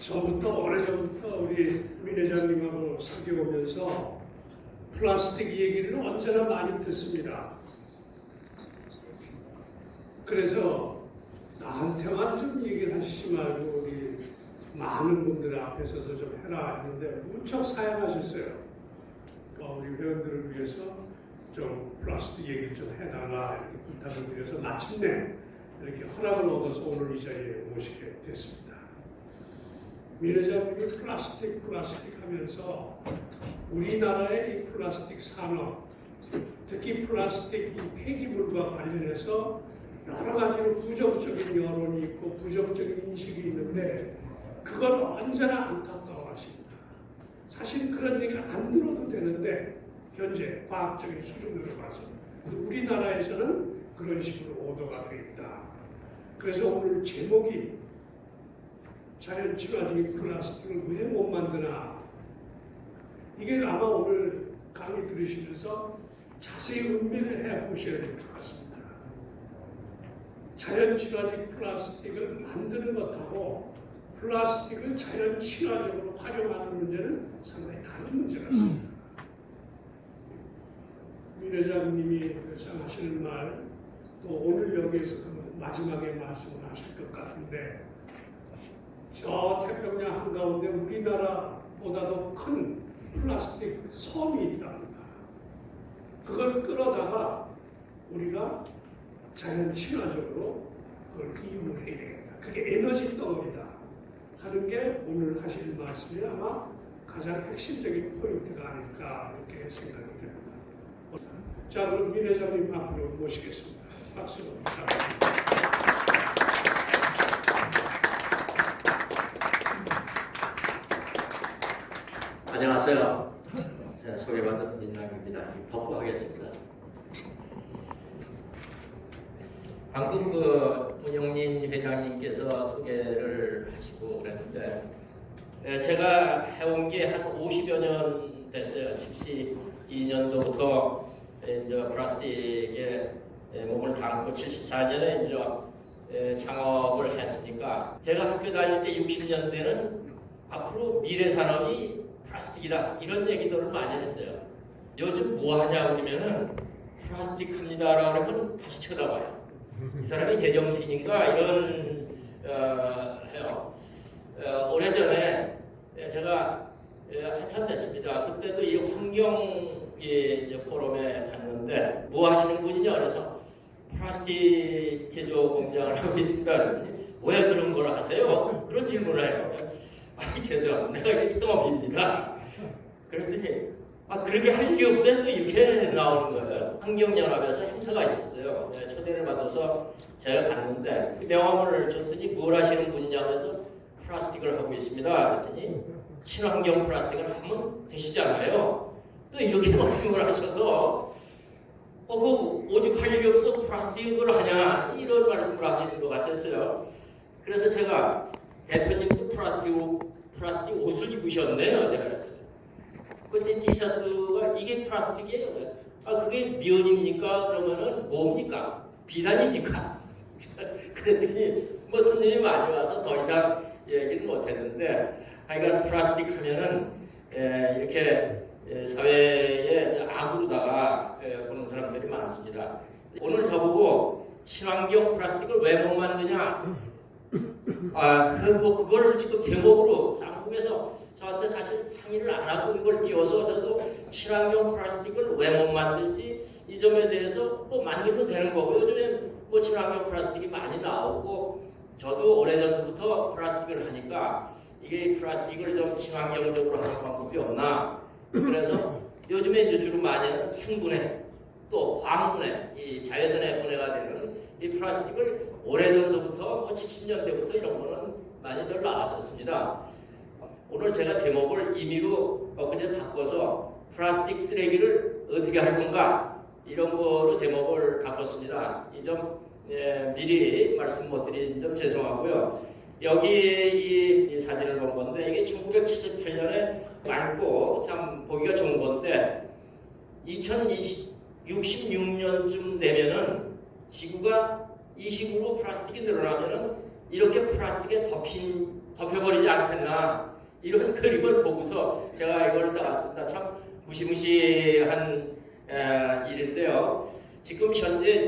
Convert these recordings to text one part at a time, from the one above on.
오래전부터 우리 민 회장님하고 사귀어오면서 플라스틱 얘기를 언제나 많이 듣습니다. 그래서 나한테만 좀 얘기를 하시지 말고 우리 많은 분들 앞에서도 좀 해라 했는데 무척 사양하셨어요. 우리 회원들을 위해서 좀 플라스틱 얘기를 좀 해달라 이렇게 부탁을 드려서 마침내 이렇게 허락을 얻어서 오늘 이 자리에 모시게 됐습니다. 민 회장님이 플라스틱 하면서 우리나라의 이 플라스틱 산업, 특히 플라스틱 이 폐기물과 관련해서 여러 가지로 부정적인 여론이 있고 부정적인 인식이 있는데 그걸 언제나 안타까워하십니다. 사실 그런 얘기를 안 들어도 되는데 현재 과학적인 수준으로 봐서 우리나라에서는 그런 식으로 오도가 되어 있다. 그래서 오늘 제목이 자연 친화적인 플라스틱을 왜 못 만드나, 이게 아마 오늘 강의 들으시면서 자세히 음미를 해보셔야 될 것 같습니다. 자연 친화적 플라스틱을 만드는 것하고 플라스틱을 자연 친화적으로 활용하는 문제는 상당히 다른 문제 같습니다. 민 회장님이 항상 하시는 말, 또 오늘 여기에서 마지막에 말씀을 하실 것 같은데, 저 태평양 한가운데 우리나라보다도 큰 플라스틱 섬이 있답니다. 그걸 끌어다가 우리가 자연 친화적으로 그걸 이용을 해야 되겠다. 그게 에너지 덩어리다 하는 게 오늘 하실 말씀이 아마 가장 핵심적인 포인트가 아닐까 이렇게 생각이 됩니다. 자, 그럼 민 회장님 앞으로 모시겠습니다. 박수로 부탁드립니다. 안녕하세요. 소개받은 민남입니다. 덮고 하겠습니다. 방금 문영민 회장님께서 소개를 하시고 그랬는데, 제가 해온 게 한 50여 년 됐어요. 72년도부터 이제 플라스틱에 몸을 담고 74년에 이제 창업을 했으니까, 제가 학교 다닐 때 60년대는 앞으로 미래 산업이 플라스틱이다 이런 얘기들을 많이 했어요. 요즘 뭐 하냐 그러면은 플라스틱 합니다라고 하면 다시 쳐다봐요. 이 사람이 제정신인가 이런 해요. 오래전에 제가 한참 됐습니다. 그때도 이 환경 포럼에 갔는데 뭐 하시는 분이냐 그래서 플라스틱 제조 공장을 하고 있습니다. 그랬더니 왜 그런 걸 하세요? 그런 질문을 해요. 아니 죄송합니다. 내가 이 상업입니다. 그랬더니 그렇게 할 일이 없어요. 또 이렇게 나오는 거예요. 환경연합에서 행사가 있었어요. 초대를 받아서 제가 갔는데 명함을 줬더니 뭘 하시는 분이냐 그래서 플라스틱을 하고 있습니다. 그랬더니 친환경 플라스틱을 하면 되시잖아요. 또 이렇게 말씀을 하셔서 그 오직 할 일이 없어 플라스틱을 하냐 이런 말씀을 하시는 것 같았어요. 그래서 제가 대표님도 플라스틱 옷을 입으셨네요. 제가 그랬어요. 그때 티셔츠가 이게 플라스틱이에요. 그게 면입니까? 그러면은 뭡니까? 비단입니까? 그랬더니 손님이 많이 와서 더 이상 얘기를 못했는데, 하여간 플라스틱 하면은 이렇게 사회에 악으로다가 보는 사람들이 많습니다. 오늘 저보고 친환경 플라스틱을 왜 못 만드냐? 그걸 지금 제목으로 쌍국에서 저한테 사실 상의를 안 하고 이걸 띄워서 저도 친환경 플라스틱을 왜 못 만들지 이 점에 대해서 만들면 되는 거고, 요즘에 친환경 플라스틱이 많이 나오고 저도 오래전부터 플라스틱을 하니까 이게 플라스틱을 좀 친환경적으로 하는 방법이 없나. 그래서 요즘에 이제 주로 많이 하는 생분해 또 화분해, 이 자외선의 분해가 되는 이 플라스틱을 오래전서부터 70년대부터 이런 거는 많이들 나왔었습니다. 오늘 제가 제목을 임의로 그냥 바꿔서 플라스틱 쓰레기를 어떻게 할 건가 이런 거로 제목을 바꿨습니다. 이 점 미리 말씀 못 드린 점 죄송하고요. 여기 이 사진을 본 건데 이게 1978년에 맑고 참 보기가 좋은 건데 2066년쯤 되면은 지구가 이 식으로 플라스틱이 늘어나면은 이렇게 플라스틱에 덮여버리지 않겠나 이런 그림을 보고서 제가 이걸 따왔습니다. 참 무시무시한 일인데요. 지금 현재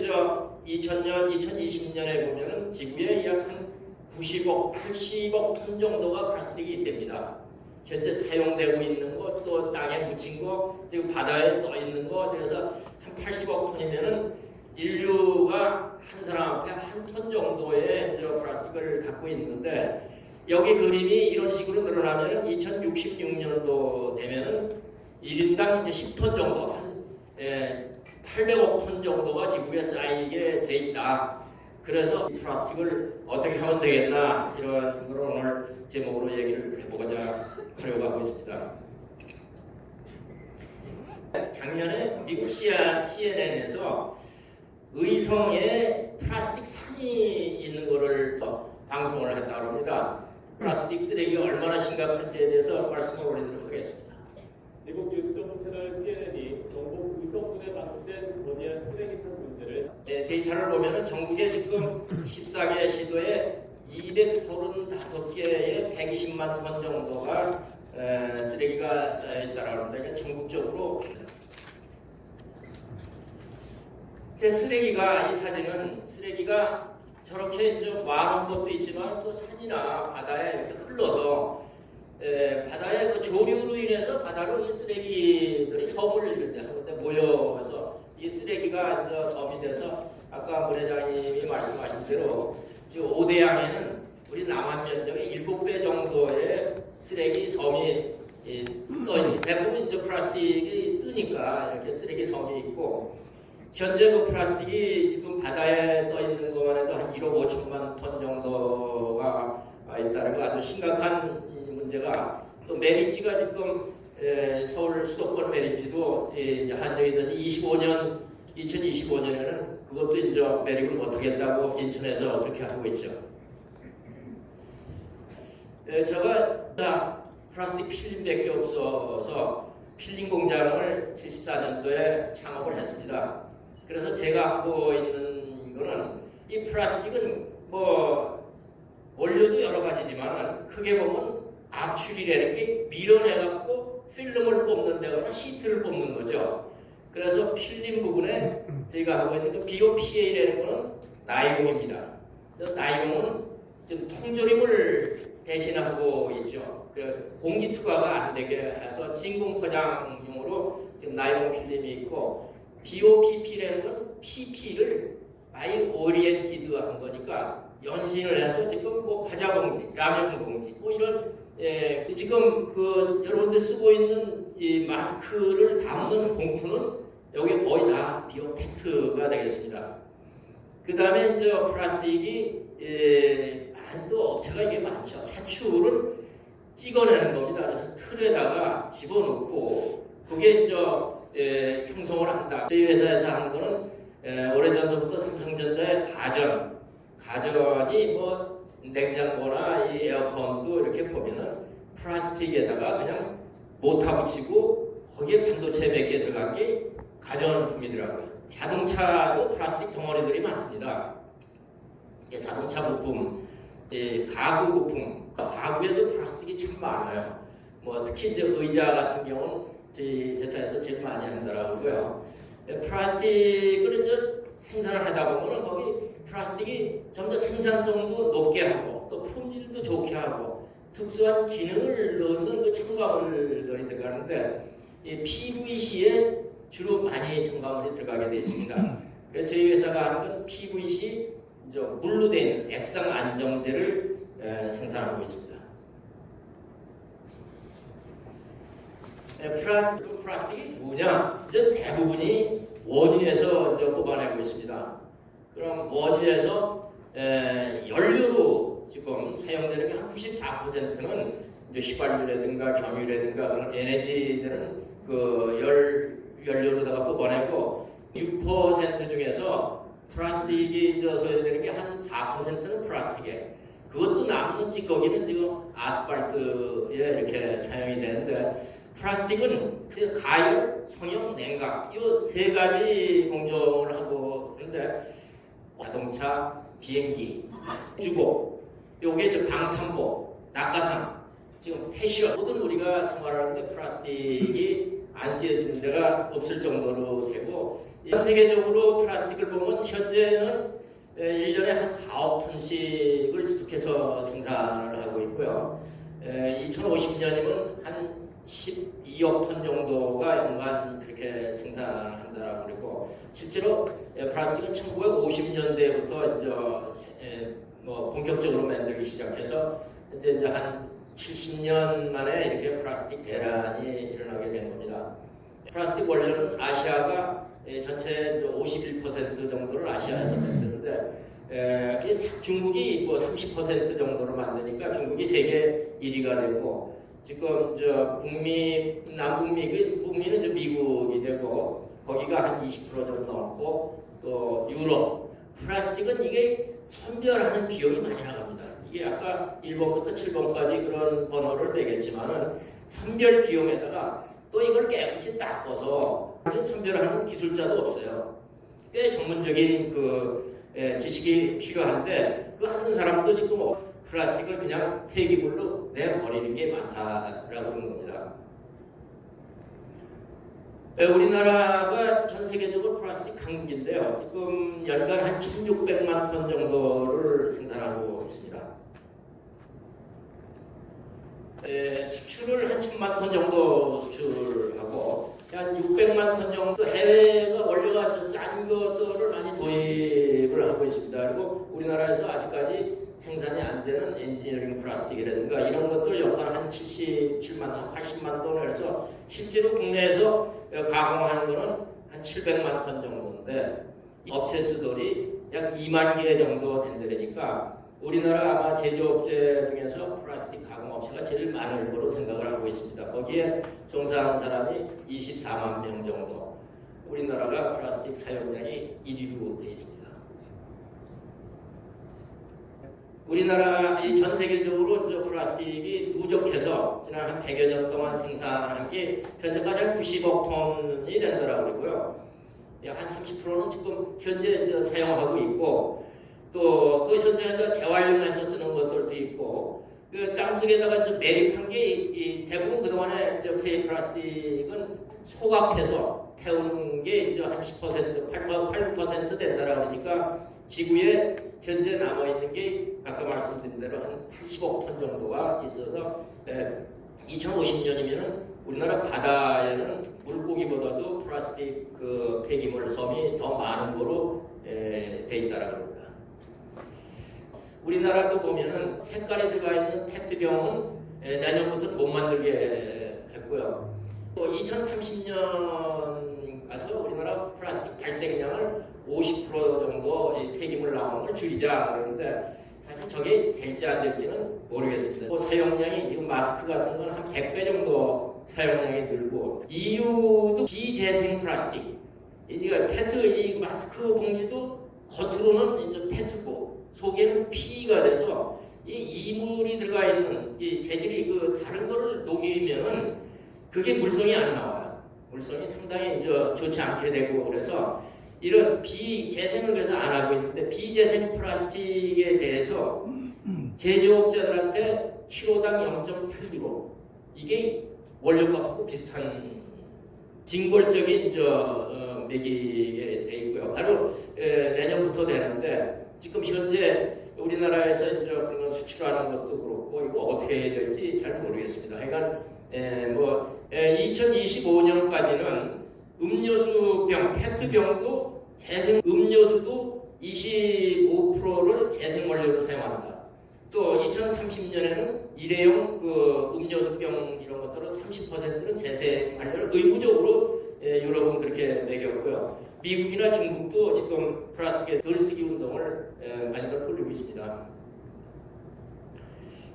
2000년, 2020년에 보면은 지구에 약 한 90억, 80억 톤 정도가 플라스틱이 있답니다. 현재 사용되고 있는 것, 또 땅에 묻힌 거, 지금 바다에 떠 있는 거, 그래서 한 80억 톤이면은 인류가 한 사람 앞에 한 톤 정도의 플라스틱을 갖고 있는데, 여기 그림이 이런 식으로 늘어나면은 2066년도 되면은 1인당 이제 10톤 정도, 한 800억 톤 정도가 지구에 쌓이게 돼 있다. 그래서 이 플라스틱을 어떻게 하면 되겠나 이런 걸 오늘 제목으로 얘기를 해보고자 하려고 하고 있습니다. 작년에 미국 CNN에서 의성에 플라스틱 산이 있는 것을 방송을 했다고 합니다. 플라스틱 쓰레기가 얼마나 심각한지에 대해서 말씀을 올리도록 하겠습니다. 미국 뉴스 전문 채널 CNN이 경북 의성군에 방치된 거대한 쓰레기산 문제를 데이터를 보면 전국에 지금 14개 시도에 235개의 120만 톤 정도가 쓰레기가 쌓여있다고 합니다. 그러니까 전국적으로 쓰레기가, 이 사진은 쓰레기가 저렇게 이제 모아놓은 것도 있지만 또 산이나 바다에 이렇게 흘러서 바다의 그 조류로 인해서 바다로 이 쓰레기들이 섬을 이런 데 한군데 모여서 이 쓰레기가 이제 섬이 돼서 아까 문 회장님이 말씀하신 대로 지금 오대양에는 우리 남한 면적의 7배 정도의 쓰레기 섬이 떠 있는, 대부분 이제 플라스틱이 뜨니까 이렇게 쓰레기 섬이 있고, 현재 그 플라스틱이 지금 바다에 떠 있는 것만 해도 한 1억 5천만 톤 정도가 있다는 거 아주 심각한 문제가, 또 매립지가 지금 서울 수도권 매립지도 한정이 돼서 2025년에는 그것도 이제 매립을 못하겠다고 인천에서 그렇게 하고 있죠. 제가 플라스틱 필름밖에 없어서 필름 공장을 74년도에 창업을 했습니다. 그래서 제가 하고 있는 거는 이 플라스틱은 뭐 원료도 여러 가지지만 크게 보면 압출이라는 게 밀어내갖고 필름을 뽑는 데거나 시트를 뽑는 거죠. 그래서 필름 부분에 저희가 하고 있는 그 BOPA라는 거는 나이롱입니다. 그래서 나이롱은 지금 통조림을 대신하고 있죠. 공기 투과가 안 되게 해서 진공 포장용으로 지금 나이롱 필름이 있고, BOPP라는 건 PP를 바이 오리엔티드한 거니까 연신을 해서 지금 뭐 과자 봉지, 라면 봉지, 뭐 이런 지금 그 여러분들 쓰고 있는 이 마스크를 담는 봉투는 여기 거의 다 비오페트가 되겠습니다. 그 다음에 이제 플라스틱이 또 업체가 이게 많죠. 사출을 찍어내는 겁니다. 그래서 틀에다가 집어넣고 그게 이제 형성을 한다. 저희 회사에서 하는 거는 오래전서부터 삼성전자의 가전이 뭐 냉장고나 이 에어컨도 이렇게 보면은 플라스틱에다가 그냥 모타 붙이고 거기에 반도체 몇 개 들어간 게 가전품이더라고요. 자동차도 플라스틱 덩어리들이 많습니다. 자동차 부품, 가구 부품, 가구에도 플라스틱이 참 많아요. 뭐 특히 이제 의자 같은 경우는 저희 회사에서 제일 많이 한다라고요. 플라스틱을 이제 생산을 하다 보면 거기 플라스틱이 좀 더 생산성도 높게 하고 또 품질도 좋게 하고 특수한 기능을 넣는 그 첨가물들이 들어가는데 이 PVC에 주로 많이 첨가물이 들어가게 되어 있습니다. 그래서 저희 회사가 하는 건 PVC 이제 물로 되어 있는 액상 안정제를 생산하고 있습니다. 플라스틱이 뭐냐? 이제 대부분이 원유에서 이제 뽑아내고 있습니다. 그럼 원유에서 연료로 지금 사용되는 게 한 94%는 이제 휘발유라든가 경유라든가 그런 에너지들은 그 연료로다가 뽑아내고 6% 중에서 플라스틱이 이제 소요되는 게 한 4%는 플라스틱에, 그것도 남는 찌꺼기는 지금 아스팔트에 이렇게 사용이 되는데, 플라스틱은 그 가열, 성형, 냉각 이 세 가지 공정을 하고 있는데 자동차, 비행기, 주고 요게 저 방탄복, 낙하산, 지금 패션 모든 우리가 생활하는데 플라스틱이 안 쓰여지는 데가 없을 정도로 되고 전 세계적으로 플라스틱을 보면 현재는 1년에 한 4억 톤씩을 지속해서 생산을 하고 있고요. 2050년이면 한 12억 톤 정도가 연간 그렇게 생산한다라고 그러고 실제로 플라스틱은 1950년대부터 이제 뭐 본격적으로 만들기 시작해서 이제 한 70년 만에 이렇게 플라스틱 대란이 일어나게 된 겁니다. 플라스틱 원료는 아시아가 전체 51% 정도를 아시아에서 만드는데 중국이 뭐 30% 정도로 만드니까 중국이 세계 1위가 되고 지금 북미는 좀 미국이 되고 거기가 한 20% 정도 넘고 또 유럽 플라스틱은 이게 선별하는 비용이 많이 나갑니다. 이게 아까 1번부터 7번까지 그런 번호를 매겼지만은 선별 비용에다가 또 이걸 깨끗이 닦아서 선별하는 기술자도 없어요. 꽤 전문적인 지식이 필요한데 그 하는 사람도 지금 플라스틱을 그냥 폐기물로 내버리는 게 많다라고 그런 겁니다. 우리나라가 전 세계적으로 플라스틱 강국인데요. 지금 연간 한 1,600만 톤 정도를 생산하고 있습니다. 수출을 한 1,000만 톤 정도 수출하고 한 600만 톤 정도 해외가 원료가 싼 것들을 많이 도입을 하고 있습니다. 그리고 우리나라에서 아직까지 생산이 안 되는 엔지니어링 플라스틱이라든가 이런 것들 연간 한 77만 톤, 80만 톤을 해서 실제로 국내에서 가공하는 거는 한 700만 톤 정도인데 업체 수들이 약 2만 개 정도 된다니까 우리나라 아마 제조업체 중에서 플라스틱 가공업체가 제일 많을 거로 생각을 하고 있습니다. 거기에 종사하는 사람이 24만 명 정도. 우리나라가 플라스틱 사용량이 1위로 되어 있습니다. 우리나라 전 세계적으로 플라스틱이 누적해서 지난 한 100여 년 동안 생산한 게 현재까지 한 90억 톤이 된다고 그러고요. 한 30%는 지금 현재 사용하고 있고 또 그 현재 재활용해서 쓰는 것들도 있고 그 땅속에다가 매립한 게 대부분 그동안에 플라스틱은 소각해서 태우는 게 이제 한 10%, 8% 된다라고 그러니까 지구에 현재 남아있는 게 아까 말씀드린 대로 한 80억 톤 정도가 있어서 2050년이면 우리나라 바다에는 물고기보다도 플라스틱 폐기물 섬이 더 많은 거로 돼 있다라고 합니다. 우리나라도 보면은 색깔이 들어가 있는 페트병은 내년부터 못 만들게 했고요. 또 2030년 가서 우리나라 플라스틱 발생량을 50% 정도 이 폐기물 나오는 걸 줄이자 그러는데 사실 저게 될지 안 될지는 모르겠습니다. 또 사용량이 지금 마스크 같은 건 한 100배 정도 사용량이 늘고 EU도 비재생 플라스틱 그러니까 이 마스크 봉지도 겉으로는 이제 페트고 속에는 PE가 돼서 이 이물이 들어가 있는 이 재질이 다른 거를 녹이면은 그게 물성이 안 나와요. 물성이 상당히 이제 좋지 않게 되고 그래서 이런 비재생을 그래서 안 하고 있는데 비재생 플라스틱에 대해서 제조업자들한테 키로당 0.8유로 이게 원료값하고 비슷한 징벌적인 매기게 돼 있고요. 바로 내년부터 되는데 지금 현재 우리나라에서 이제 그런 걸 수출하는 것도 그렇고 이거 어떻게 해야 될지 잘 모르겠습니다. 하여간 2025년까지는 음료수병, 페트병도 재생 음료수도 25%를 재생 원료로 사용한다. 또 2030년에는 일회용 음료수병 이런 것들은 30%는 재생 원료를 의무적으로 유럽은 그렇게 매겼고요. 미국이나 중국도 지금 플라스틱의 덜 쓰기 운동을 많이들 벌이고 있습니다.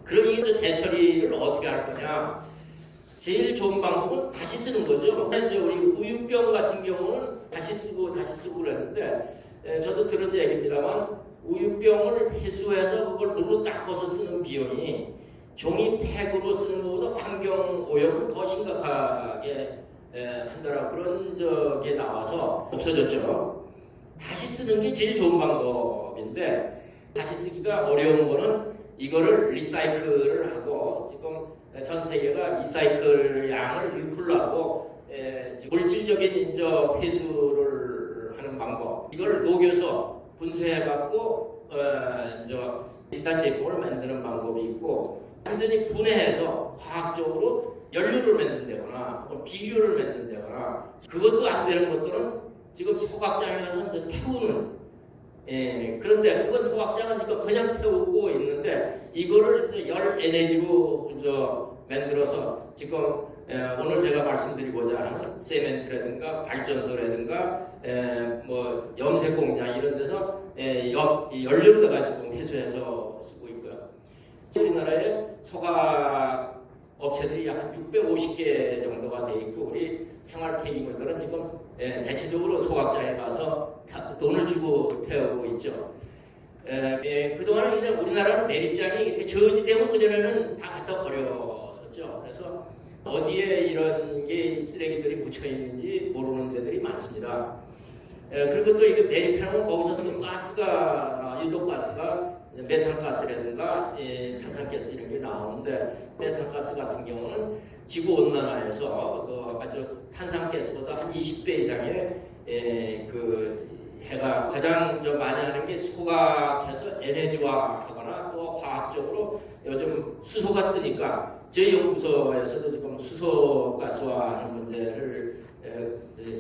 그러니 이제 재처리를 어떻게 할 거냐? 제일 좋은 방법은 다시 쓰는 거죠. 이제 우리 우유병 같은 경우는 다시 쓰고 그랬는데 저도 들은 얘기입니다만 우유병을 회수해서 그걸 물로 닦아서 쓰는 비용이 종이팩으로 쓰는 것보다 환경 오염을 더 심각하게 한다라고 그런 적이 나와서 없어졌죠. 다시 쓰는 게 제일 좋은 방법인데 다시 쓰기가 어려운 거는 이거를 리사이클을 하고 지금 전 세계가 리사이클 양을 일쿨하고 물질적인 이제 회수를 하는 방법 이걸 녹여서 분쇄해갖고 이제 비슷한 제품을 만드는 방법이 있고 완전히 분해해서 과학적으로 연료를 만든다거나 비료를 만든다거나 그것도 안 되는 것들은 지금 소각장에 가서 이제 태우는 그런데 그건 소각장은 지금 그냥 태우고 있는데 이거를 이제 열 에너지로 이제 만들어서 지금 오늘 제가 말씀드리고자 하는 세멘트라든가 발전소라든가 뭐 염색 공장 이런 데서 연료로다가 지금 회수해서 쓰고 있고요. 우리나라에 소각 업체들이 약 650개 정도가 돼 있고 우리 생활 폐기물들은 지금 대체적으로 소각장에 가서 돈을 주고 태우고 있죠. 그동안은 그냥 우리나라는 매립장이 이렇게 저지되면 그전에는 다 갖다 버렸었죠. 그래서 어디에 이런 게 쓰레기들이 묻혀 있는지 모르는 데들이 많습니다. 그리고 또 이게 매립해놓으면 거기서 또 가스가 유독가스가 메탄가스라든가 탄산가스 이런 게 나오는데 메탄가스 같은 경우는 지구 온난화에서 아주 탄산가스보다 한 20배 이상의 그 해가 가장 많이 하는 게 소각해서 에너지화하거나 또 과학적으로 요즘 수소가 뜨니까 저희 연구소에서도 지금 수소 가스화하는 문제를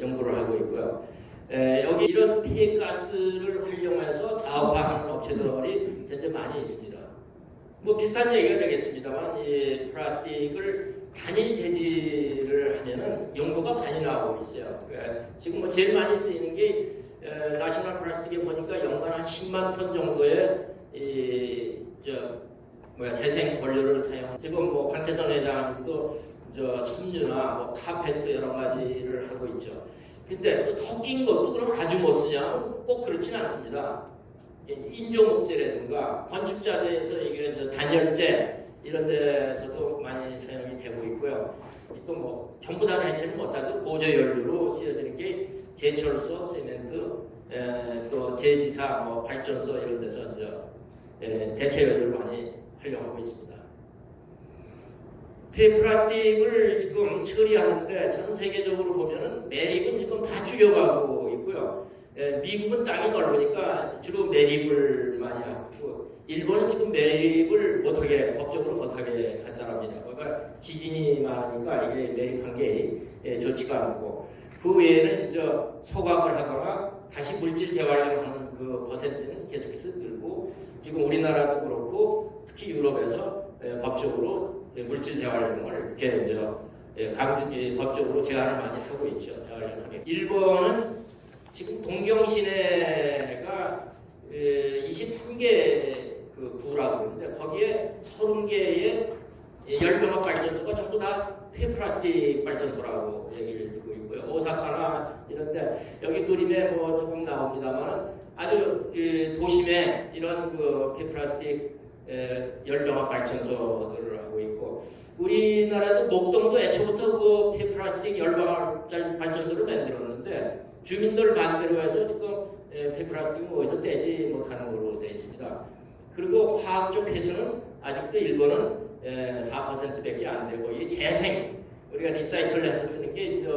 연구를 하고 있고요. 여기 이런 폐가스를 활용해서 사업화하는 업체들이 현재 많이 있습니다. 뭐 비슷한 얘기가 되겠습니다만 이 플라스틱을 단일 재질을 하면은 연구가 많이 나오고 있어요. 지금 뭐 제일 많이 쓰이는 게 나셔널 플라스틱에 보니까 연간 한 10만 톤 정도의 재생 원료를 사용. 지금 뭐 관태선 회장님도 섬유나 뭐 카페트 여러 가지를 하고 있죠. 근데 또 섞인 것도 그럼 아주 못 쓰냐? 꼭 그렇지는 않습니다. 인조목재라든가 건축자재에서 이게 단열재 이런 데서도 많이 사용이 되고 있고요. 또 뭐 전부 다 대체는 못하도 보조 연료로 쓰여지는 게 제철소, 세멘트, 또 제지사, 뭐 발전소 이런 데서 이제 대체 연료를 많이 활용하고 있습니다. 폐플라스틱을 지금 처리하는데 전 세계적으로 보면은 매립은 지금 다 줄여가고 있고요. 미국은 땅이 넓으니까 주로 매립을 많이 하고 일본은 지금 매립을 못하게 법적으로 못하게 한다랍니다. 그러니까 지진이 많으니까 이게 매립한 게 좋지가 않고 그 외에는 이제 소각을 하거나 다시 물질 재활용하는 그 퍼센트는 계속해서 늘고 지금 우리나라도 그렇고 특히 유럽에서 법적으로 물질 재활용을 이렇게 이제 법적으로 제한을 많이 하고 있죠. 재활용하게. 일본은 지금 동경시내가 23개 그 구라고 그러는데 거기에 30개의 열병합 발전소가 전부 다 폐플라스틱 발전소라고 얘기를 듣고 있고요. 오사카나 이런데 여기 그림에 뭐 조금 나옵니다만 아주 도심에 이런 그 폐플라스틱 열병합 발전소들을 하고 있고 우리나라도 목동도 애초부터 그 폐플라스틱 열병합 발전소를 만들었는데 주민들 반대로 해서 지금 폐플라스틱은 어디서 떼지 못하는 걸로 되어 있습니다. 그리고 화학적 회수는 아직도 일본은 4%밖에 안 되고 이 재생 우리가 리사이클을 해서 쓰는 게 이제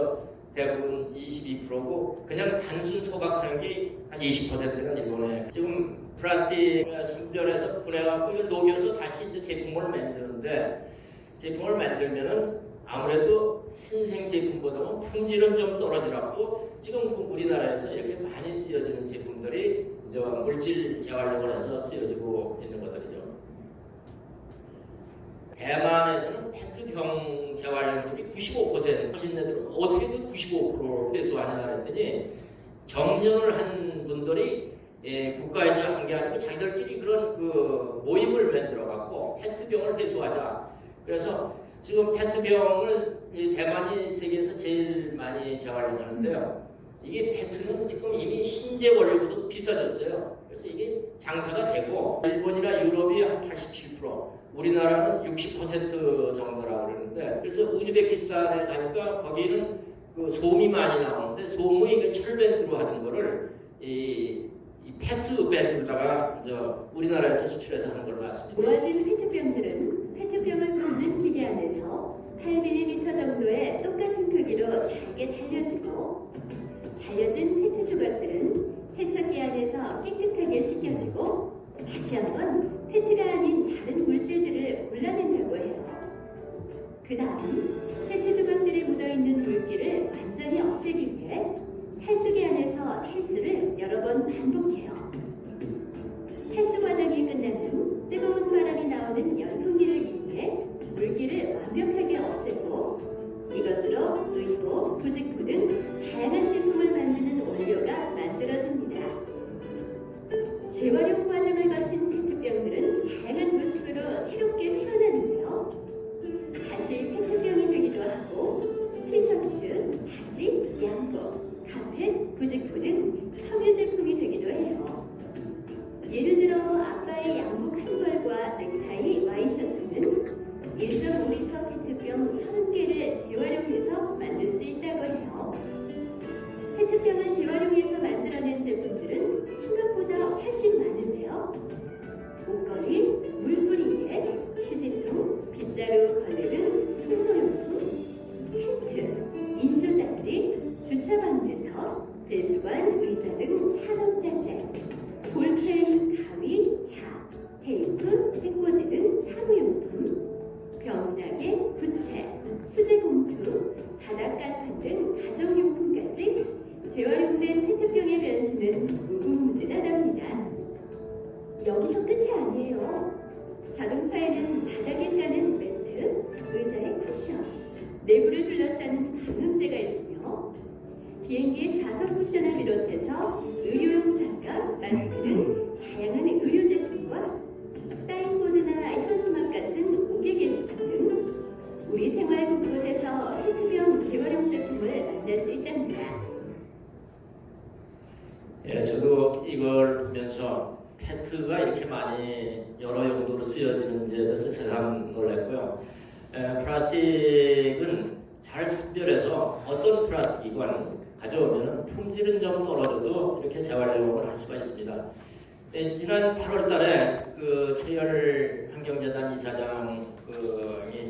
대부분 22%고 그냥 단순 소각하는 게 한 20%는 일본에 지금 플라스틱 선별해서 분해갖고 이걸 녹여서 다시 이제 제품을 만드는데 제품을 만들면은 아무래도 신생 제품보다는 품질은 좀 떨어지라고 지금 우리나라에서 이렇게 많이 쓰여지는 제품들이 이제 물질 재활용을 해서 쓰여지고 있는 것들이죠. 대만에서는 페트병 재활용률이 95%. 자신네들은 어떻게 그 95%를 회수하냐 그랬더니 정년을 한 분들이 국가에서 한 게 아니고 자기들끼리 그런 그 모임을 만들어 갖고 페트병을 회수하자. 그래서 지금 페트병을 대만이 세계에서 제일 많이 재활용하는데요. 이게 페트는 지금 이미 신재 원료보다 비싸졌어요. 그래서 이게 장사가 되고 일본이나 유럽이 한 87%, 우리나라는 60% 정도라고 그러는데 그래서 우즈베키스탄에 가니까 거기는 그 솜이 많이 나오는데 솜의 철밴드로 하는 거를 이 이 페트병에다가 우리나라에서 수출해서 하는 걸 봤습니다. 모아진 페트병들은 페트병을 부수는 기계 안에서 8mm 정도의 똑같은 크기로 잘게 잘려지고, 잘려진 페트 조각들은 세척기 안에서 깨끗하게 씻겨지고 다시 한번 페트가 아닌 다른 물질들을 골라낸다고 해요. 그 다음 페트 조각들이 묻어있는 물기를 완전히 없애기 위해 탈수기 안에서 탈수를 여러 번 반복해요. 탈수 과정이 끝난 후 뜨거운 바람이 나오는 연풍기를 이용해 물기를 완벽하게 없애고, 이것으로 의보, 부직포 등 다양한 제품을 만드는 원료가 만들어집니다. 재활용 과정을 거친 페트병들은 다양한 모습으로 새롭게 태어나는데요. 다시 페트병이 되기도 하고, 티셔츠, 바지, 양복, 카펫, 부직포 등 섬유 제품이 되기도 해요. 예를 들어 아빠의 양복 한 벌과 넥타이, 와이셔츠는 1.5리터 페트병 30개를 재활용해서 만들 수 있다고 해요. 페트병을 재활용해서 만들어낸 제품들은 생각보다 훨씬 많은데요. 옷걸이, 물뿌리개, 휴지통, 빗자루, 걸레 등 청소용품, 텐트, 인조장비, 주차방지턱, 배수관, 의자 등 산업자재, 볼펜, 가위, 자, 테이프, 책꽂이 등 사무용품, 병나게, 부채, 수제봉투, 바닥간판 등 가정용품까지 재활용된 페트병의 변신은 무궁무진하답니다. 여기서 끝이 아니에요. 자동차에는 바닥에 까는 매트, 의자의 쿠션, 내부를 둘러싸는 방음제가 있으며, 비행기의 좌석 쿠션을 비롯해서 의료용 장갑, 마스크 등 다양한 의료 제품과 사인보드나 현수막 같은 옥외 게시판 등 우리 생활 곳곳에서 페트병 재활용 제품을 만날 수 있답니다. 예, 저도 이걸 보면서 페트가 이렇게 많이 여러 용도로 쓰여지는지에 대해서 새삼 놀랐고요. 플라스틱은 잘 선별해서 어떤 플라스틱이건 가져오면 품질은 좀 떨어져도 이렇게 재활용을 할 수가 있습니다. 지난 8월 달에 최열 환경재단 이사장이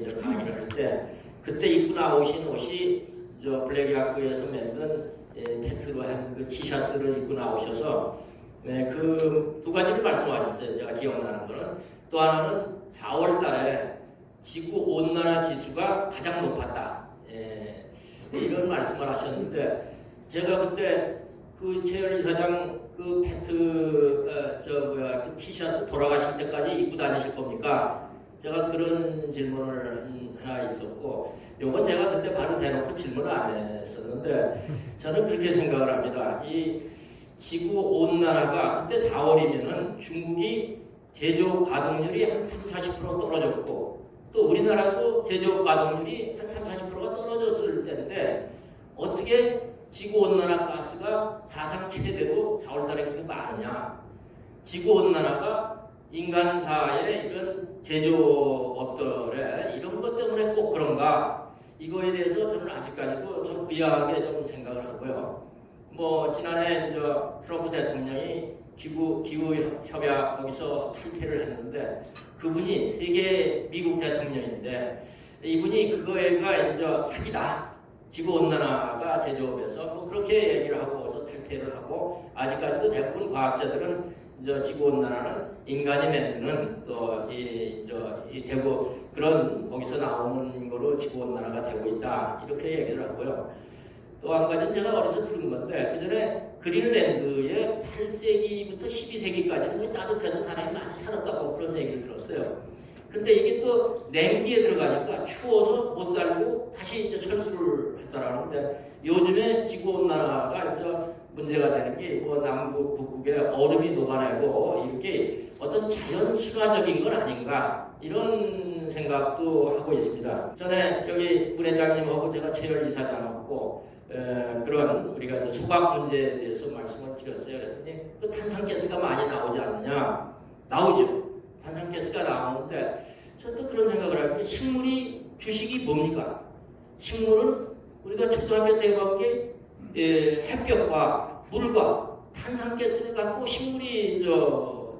이제 강의를 할 때, 그때 입고 나오신 옷이 블랙야크에서 만든 페트로 한 티셔츠를 입고 나오셔서 그 두 가지를 말씀하셨어요. 제가 기억나는 거는. 또 하나는 4월 달에 지구 온난화 지수가 가장 높았다. 이런 말씀을 하셨는데, 제가 그때 최열 이사장 페트 그 티셔츠 돌아가실 때까지 입고 다니실 겁니까? 제가 그런 질문을 하나 있었고, 요건 제가 그때 바로 대놓고 질문을 안 했었는데, 저는 그렇게 생각을 합니다. 이 지구 온난화가 그때 4월이면은 중국이 제조업 가동률이 한 30-40% 떨어졌고, 또 우리나라도 제조업 가동률이 한 30-40%가 떨어졌을 때인데, 어떻게 지구온난화 가스가 사상 최대로 4월달에 그렇게 많으냐. 지구온난화가 인간사의 이런 제조업들의 이런 것 때문에 꼭 그런가. 이거에 대해서 저는 아직까지도 좀 의아하게 좀 생각을 하고요. 지난해 트럼프 대통령이 기후협약 거기서 탈퇴를 했는데, 그분이 세계 미국 대통령인데, 이분이 그거가 사기다. 지구온난화가 제조업에서 그렇게 얘기를 하고서 탈퇴를 하고, 아직까지도 대부분 과학자들은 지구온난화는 인간이 만드는 이 되고 그런 거기서 나오는 거로 지구온난화가 되고 있다. 이렇게 얘기를 하고요. 또 한 가지는 제가 어디서 들은 건데, 그 전에 그린랜드에 8세기부터 12세기까지는 따뜻해서 사람이 많이 살았다고 그런 얘기를 들었어요. 근데 이게 또 냉기에 들어가니까 추워서 못 살고 다시 철수를 했다라는데, 요즘에 지구온난화가 문제가 되는 게 남북, 북극에 얼음이 녹아내고 이렇게 어떤 자연 순화적인 건 아닌가, 이런 생각도 하고 있습니다. 전에 여기 문 회장님하고 제가 최열 이사장하고 그런 우리가 소각 문제에 대해서 말씀을 드렸어요. 그랬더니 탄산가스가 많이 나오지 않느냐. 나오죠. 탄산가스가 나오는데, 저도 그런 생각을 하면, 식물이 주식이 뭡니까? 식물은 우리가 초등학교 때 배운 게 햇볕과 물과 탄산가스를 갖고 식물이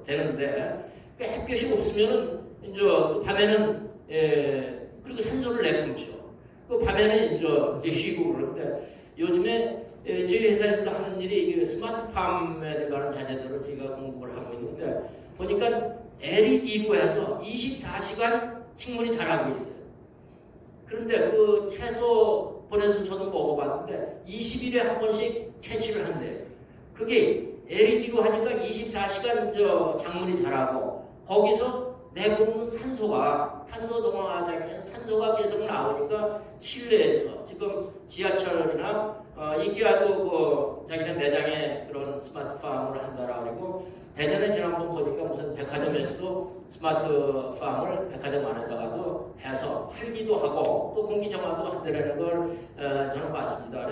되는데 그 햇볕이 없으면은 또 밤에는 그리고 산소를 내뿜죠. 그 밤에는 이제 쉬고 그러는데 요즘에 저희 회사에서 하는 일이 스마트팜에 들어가는 자재들을 저희가 공부를 하고 있는데 보니까 LED로 해서 24시간 식물이 자라고 있어요. 그런데 그 채소 보내서 저도 먹어봤는데 20일에 한 번씩 채취를 한대요. 그게 LED로 하니까 24시간 작물이 자라고 거기서 내뿜는 산소가 탄소동화작용에서 산소가 계속 나오니까 실내에서 지금 지하철이나 이기아도 자기네 매장에 그런 스마트팜을 한다라고 그러고 대전에 지난번 보니까 무슨 백화점에서도 스마트팜을 백화점 안에다가도 해서 팔기도 하고 또 공기정화도 한다는 걸 저는 봤습니다.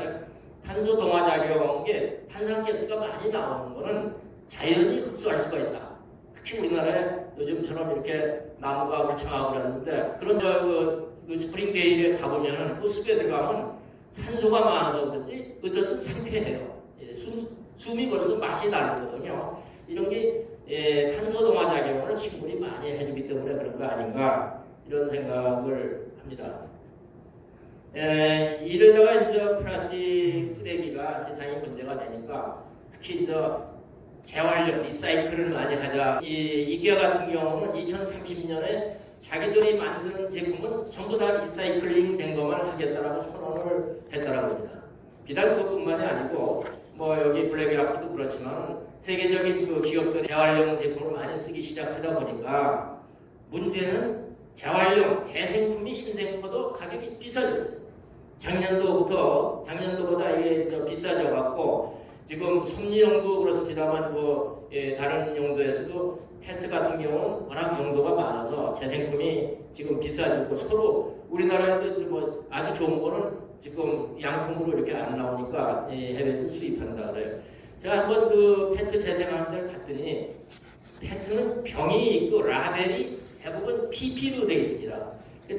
탄소 동화작용에 탄산가스가 많이 나오는 거는 자연이 흡수할 수가 있다. 특히 우리나라에 요즘처럼 이렇게 나무가 울창하고 그랬는데 그런 그 스프링데일에 가보면은 그 숲에 들어가면 산소가 많아서 그런지 어쨌든 상쾌해요. 숨이 벌써 맛이 나거든요. 이런 게 탄소 동화 작용을 식물이 많이 해주기 때문에 그런 거 아닌가 이런 생각을 합니다. 이러다가 이제 플라스틱 쓰레기가 세상에 문제가 되니까 특히 재활용, 리사이클을 많이 하자. 이기아 같은 경우는 2030년에 자기들이 만드는 제품은 전부 다 리사이클링 된 것만 하겠다라고 선언을 했다라고 합니다. 비단 그것뿐만이 아니고 여기 블랙락도 그렇지만 세계적인 그 기업들이 재활용 제품을 많이 쓰기 시작하다 보니까 문제는 재활용, 재생품이 신생품도 가격이 비싸졌어요. 작년도보다 이게 비싸져 갖고 지금 섭리용도 그렇습니다만 다른 용도에서도 페트 같은 경우는 워낙 용도가 많아서 재생품이 지금 비싸지고 서로 우리나라에도 아주 좋은 거는 지금 양품으로 이렇게 안 나오니까 해외에서 수입한다 그래요. 제가 한번 그 페트 재생하는 데를 갔더니 페트는 병이 있고 라벨이 대부분 PP로 되어 있습니다.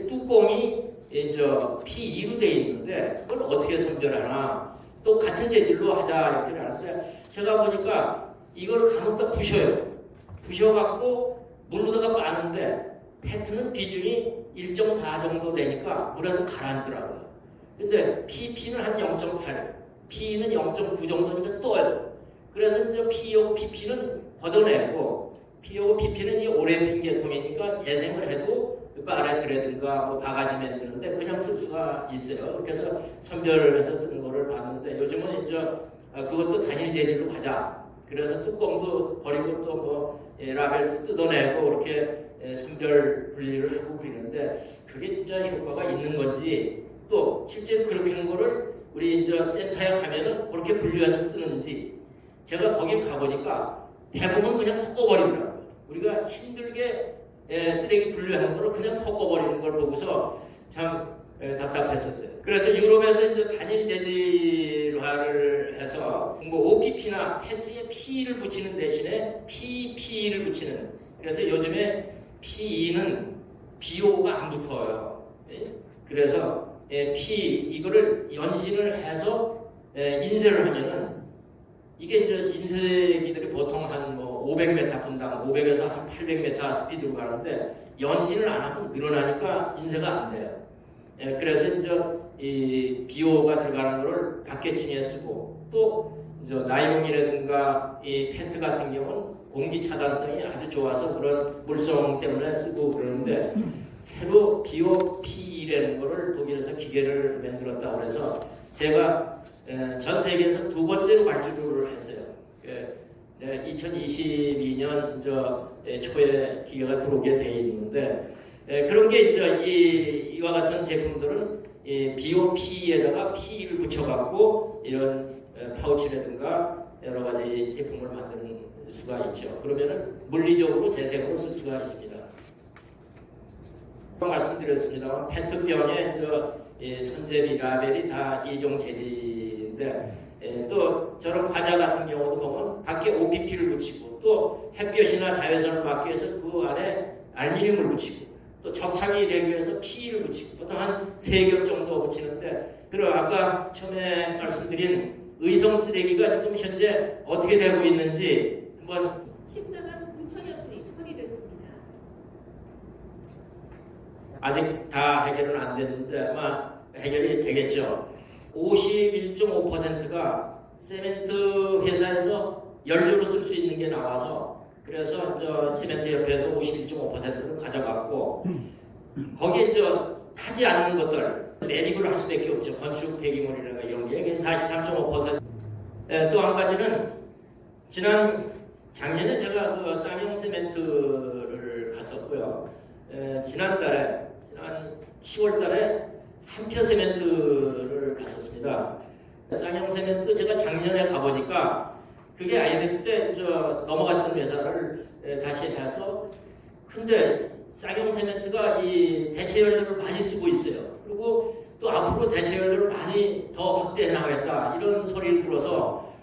뚜껑이 P2로 되어 있는데 그걸 어떻게 선별하나? 또 같은 재질로 하자 이렇게 하는데 제가 보니까 이걸 감옥다 부셔요. 부셔갖고 물로다가 빠는데 페트는 비중이 1.4 정도 되니까 물에서 가라앉더라고요. 근데 PP는 한 0.8, P는 0.9 정도니까 떠요. 그래서 이제 P하고 PP는 걷어내고 P하고 PP는 이 오래된 계통이니까 재생을 해도 아레트라든가 바가지 만드는데 그냥 쓸 수가 있어요. 그래서 선별해서 쓰는 거를 봤는데 요즘은 이제 그것도 단일 재질로 가자. 그래서 뚜껑도 버리고 또 라벨도 뜯어내고 이렇게 선별 분리를 하고 그러는데 그게 진짜 효과가 있는 건지 또 실제로 그렇게 한 거를 우리 이제 센터에 가면은 그렇게 분류해서 쓰는지 제가 거기 가보니까 대부분 그냥 섞어버리더라고요. 우리가 힘들게 쓰레기 분류하는 거를 그냥 섞어버리는 걸 보고서 참 답답했었어요. 그래서 유럽에서 이제 단일 재질화를 해서 OPP나 페트에 P를 붙이는 대신에 PP를 붙이는. 그래서 요즘에 P2는 BO가 안 붙어요. 그래서 이거를 연신을 해서 인쇄를 하면은 이게 이제 인쇄기들이 보통 한 500m 분당, 500에서 한 800m 스피드로 가는데 연신을 안 하면 늘어나니까 인쇄가 안 돼요. 그래서 이제 이 BO가 들어가는 거를 밖에층에 쓰고 또 이제 나일론이라든가 이 페트 같은 경우는 공기 차단성이 아주 좋아서 그런 물성 때문에 쓰고 그러는데 새로 BOP라는 거를 독일에서 기계를 만들었다고 해서 제가 전 세계에서 두 번째로 발주를 했어요. 2022년 초에 기계가 들어오게 돼 있는데 그런 게 이제 이와 같은 제품들은 BOP에다가 P를 붙여갖고 이런 파우치라든가 여러 가지 제품을 만드는 수가 있죠. 그러면은 물리적으로 재생으로 쓸 수가 있습니다. 말씀드렸습니다. 페트병에 손잡이 라벨이 다 이종 재질인데 또 저런 과자 같은 경우도 보면 밖에 OPP를 붙이고 또 햇볕이나 자외선을 막기 위해서 그 안에 알루미늄을 붙이고 또 접착이 되기 위해서 P를 붙이고 보통 한 3겹 정도 붙이는데 그리고 아까 처음에 말씀드린 의성 쓰레기가 지금 현재 어떻게 되고 있는지 한번 14만 9천여 톤이 처리됐습니다. 아직 다 해결은 안 됐는데 아마 해결이 되겠죠. 51.5%가 세멘트 회사에서 연료로 쓸 수 있는 게 나와서 그래서 저 세멘트 협회에서 51.5%를 가져갔고 거기에 타지 않는 것들 매립을 할 수밖에 없죠. 건축 폐기물이라든가 이런 게 43.5%. 또 한 가지는 작년에 제가 그 쌍용 세멘트를 갔었고요. 지난 10월달에 삼표 세멘트를 갔었습니다. 쌍용 세멘트 제가 작년에 가보니까 그게 IMF 때 넘어갔던 회사를 다시 해서 근데 쌍용 세멘트가 이 대체 연료를 많이 쓰고 있어요. 그리고 또 앞으로 대체 연료를 많이 더 확대해 나가겠다 이런 소리를 들어서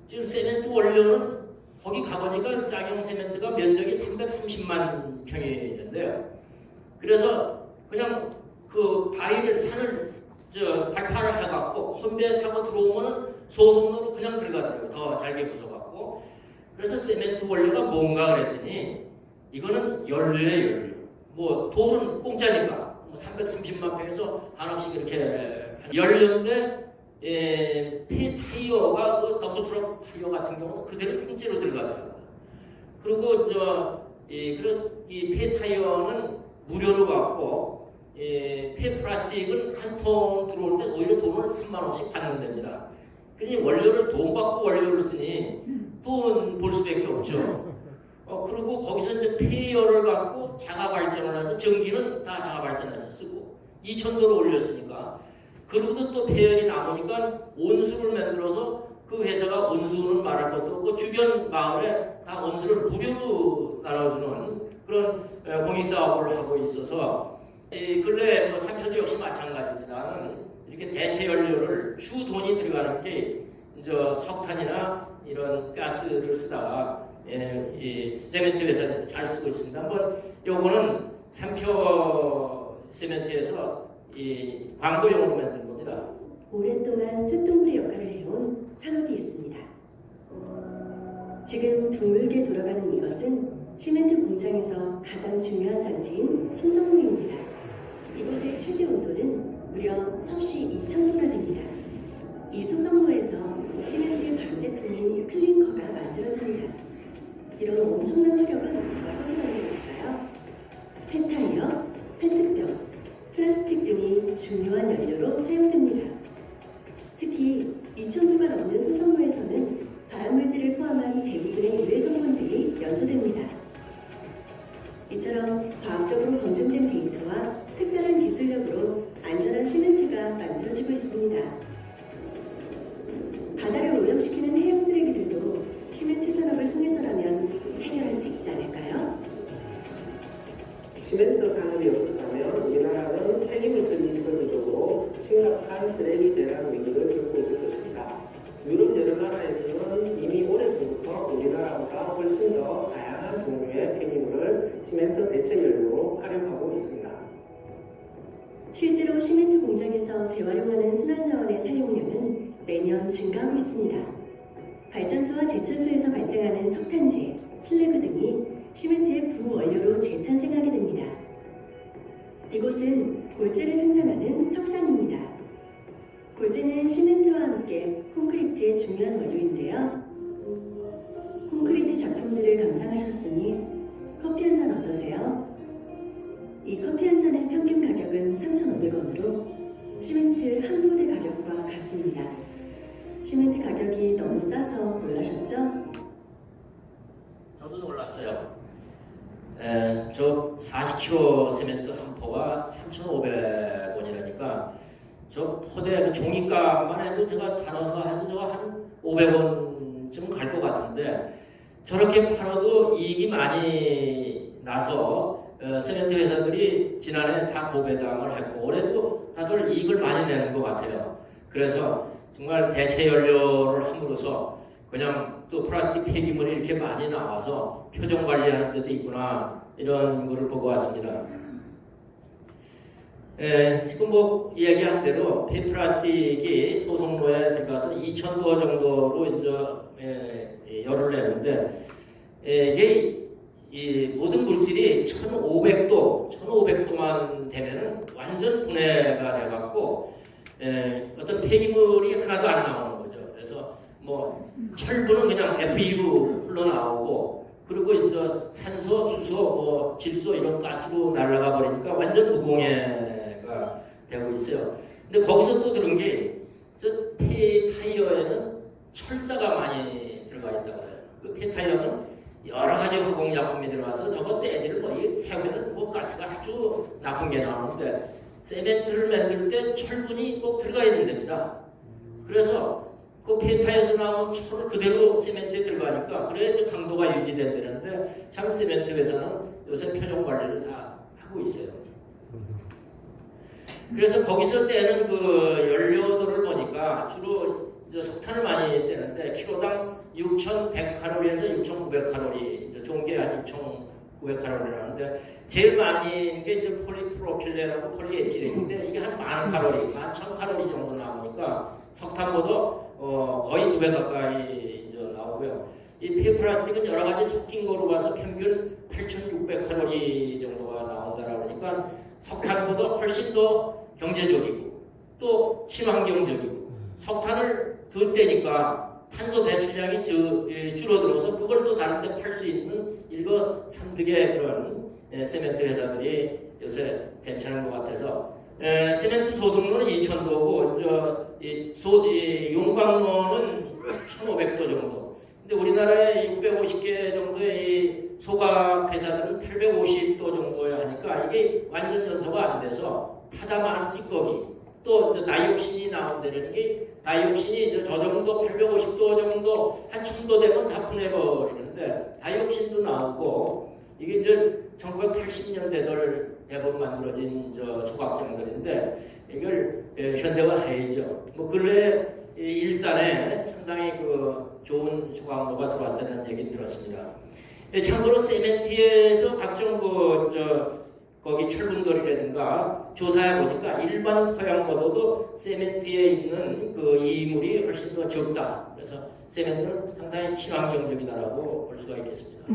지금 세멘트 원료는 거기 가보니까 쌍용 세멘트가 면적이 330만 평이 된대요. 그래서 그냥 그 바위를 산을 발판을 해갖고 컨베이어 타고 들어오면은 소속로로 그냥 들어가더라고요. 더 잘게 부숴갖고. 그래서 세멘트 원료가 뭔가 그랬더니 이거는 연료예요, 연료. 뭐 돈은 공짜니까 330만 평에서 한없씩 이렇게 연료인데 폐타이어가 그 더블트럭 타이어 같은 경우는 그대로 통째로 들어가더라고요. 그리고 이 폐타이어는 무료로 받고 폐플라스틱은 한 톤 들어오는데 오히려 돈을 3만 원씩 받는 됩니다. 그러니 원료를 돈 받고 원료를 쓰니 돈 벌 수밖에 없죠. 그리고 거기서 이제 폐열을 갖고 자가 발전을 해서 전기는 다 자가 발전해서 쓰고 2,000도로 올렸으니까 그리고도 또 폐열이 남으니까 온수를 만들어서 그 회사가 온수는 말할 것도 없고 주변 마을에 다 온수를 무료로 나눠주는 그런 공익사업을 하고 있어서 근래 삼표도 역시 마찬가지입니다. 이렇게 대체 연료를 주 돈이 들어가는 게 이제 석탄이나 이런 가스를 쓰다가 이 세멘트 회사에서 잘 쓰고 있습니다. 한번 요거는 삼표 세멘트에서 이 광고용으로 만든 겁니다. 오랫동안 쇳덩어리 역할을 해온 산업이 있습니다. 지금 드물게 돌아가는 이것은 시멘트 공장에서 가장 중요한 장치인 소성무입니다. 이곳의 최대 온도는 무려 섭씨 2,000도나 됩니다. 이 소성무에서 시멘트 반제품인 클링커가 만들어집니다. 이런 엄청난 화력은 어떻게 만들어질까요? 폐타이어, 페트병, 플라스틱 등이 중요한 연료로 사용됩니다. 특히 2,000도가 넘는 소성무에서는 발암물질을 포함한 대부분의 유해 성분들이 연소됩니다. 이처럼 과학적으로 검증된 데이터와 특별한 기술력으로 안전한 시멘트가 만들어지고 있습니다. 바다를 오염시키는 해양 쓰레기들도 시멘트 산업을 통해서라면 해결할 수 있지 않을까요? 시멘트 산업이 없었다면 우리나라는 폐기물 전적으로 심각한 쓰레기 대량 위기를 겪고 있을 것입니다. 유럽 여러 나라에서는 이미 오래전부터 우리나라보다 훨씬 더 다양한 종류의 폐기물을 시멘트 대체 연료로 활용하고 있습니다. 실제로 시멘트 공장에서 재활용하는 순환자원의 사용량은 매년 증가하고 있습니다. 발전소와 제철소에서 발생하는 석탄재, 슬래그 등이 시멘트의 부원료로 재탄생하게 됩니다. 이곳은 골재를 생산하는 석산입니다. 골재는 시멘트와 함께 콘크리트의 중요한 원료인데요. 콘크리트 작품들을 감상하셨으니 커피 한 잔 어떠세요? 이 커피 한 잔의 평균 가격은 3,500원으로 시멘트 한 포대 가격과 같습니다. 시멘트 가격이 너무 싸서 놀라셨죠? 저도 놀랐어요. 저 40kg 세멘트 한 포가 3,500원이라니까 저 포대 그 종이값만 해도 제가 달아서 해도 저거 한 500원쯤 갈 것 같은데 저렇게 팔아도 이익이 많이 나서 세멘트 회사들이 지난해 다 고배당을 했고 올해도 다들 이익을 많이 내는 것 같아요. 그래서 정말 대체 연료를 함으로써 그냥 또 플라스틱 폐기물이 이렇게 많이 나와서 표정 관리하는 데도 있구나 이런 거를 보고 왔습니다. 지금 뭐 이야기한 대로 폐플라스틱이 소송로에 들어가서 2,000도 정도로 이제 열을 내는데 이게 이 모든 물질이 1,500도만 되면은 완전 분해가 돼갖고 어떤 폐기물이 하나도 안 나오는 거죠. 그래서 뭐 철분은 그냥 FE로 흘러나오고 그리고 이제 산소, 수소, 뭐 질소 이런 가스로 날아가 버리니까 완전 무공해가 되고 있어요. 근데 거기서 또 들은 게 저 폐타이어에는 철사가 많이 들어가 있다고 해요. 그 폐타이어는 여러 가지 화공약품이 들어가서 저거 떼지를 거의 태우면은 뭐 가스가 아주 나쁜 게 나오는데 세멘트를 만들 때 철분이 꼭 들어가야 된답니다. 그래서 그 폐타에서 나온 철을 그대로 세멘트에 들어가니까 그래야 이제 강도가 유지된다는데 참 세멘트 회사는 요새 표정 관리를 다 하고 있어요. 그래서 거기서 떼는 그 연료들을 보니까 주로 이제 석탄을 많이 떼는데 킬로당 6,100칼로리에서 6,900칼로리, 이제 좋은 게 한 6,900칼로리라는데 제일 많이 있는 게 이제 폴리프로필렌하고 폴리에틸렌인데 이게 한 10,000칼로리, 11,000칼로리 정도 나오니까 석탄보다 거의 2배 가까이 이제 나오고요. 이 폐플라스틱은 여러 가지 섞인 거로 봐서 평균 8,600칼로리 정도가 나온다라고 그러니까 석탄보다 훨씬 더 경제적이고 또 친환경적이고 석탄을 덜 떼니까 탄소 배출량이 줄어들어서 그걸 또 다른 데 팔 수 있는 일거삼득의 그런 세멘트 회사들이 요새 괜찮은 것 같아서 세멘트 소속로는 2,000도고 이 용광로는 1,500도 정도. 근데 우리나라에 650개 정도의 이 소각 회사들은 850도 정도에 하니까 이게 완전 연소가 안 돼서 타다만 찌꺼기 또 이제 다이옥신이 나온다는 게 다이옥신이 이제 저 정도 850도 정도 한 1,000도 되면 다 분해버리는데 다이옥신도 나오고 이게 이제 1980년대들 대부분 만들어진 저 소각장들인데 이걸 현대화해야죠. 뭐 근래 일산에 상당히 그 좋은 소각로가 들어왔다는 얘기 들었습니다. 참고로 세멘트에서 각종 거기 철분돌이라든가 조사해 보니까 일반 토양보다도 세멘트에 있는 그 이물이 훨씬 더 적다. 그래서 세멘트는 상당히 친환경적이다라고 볼 수가 있겠습니다.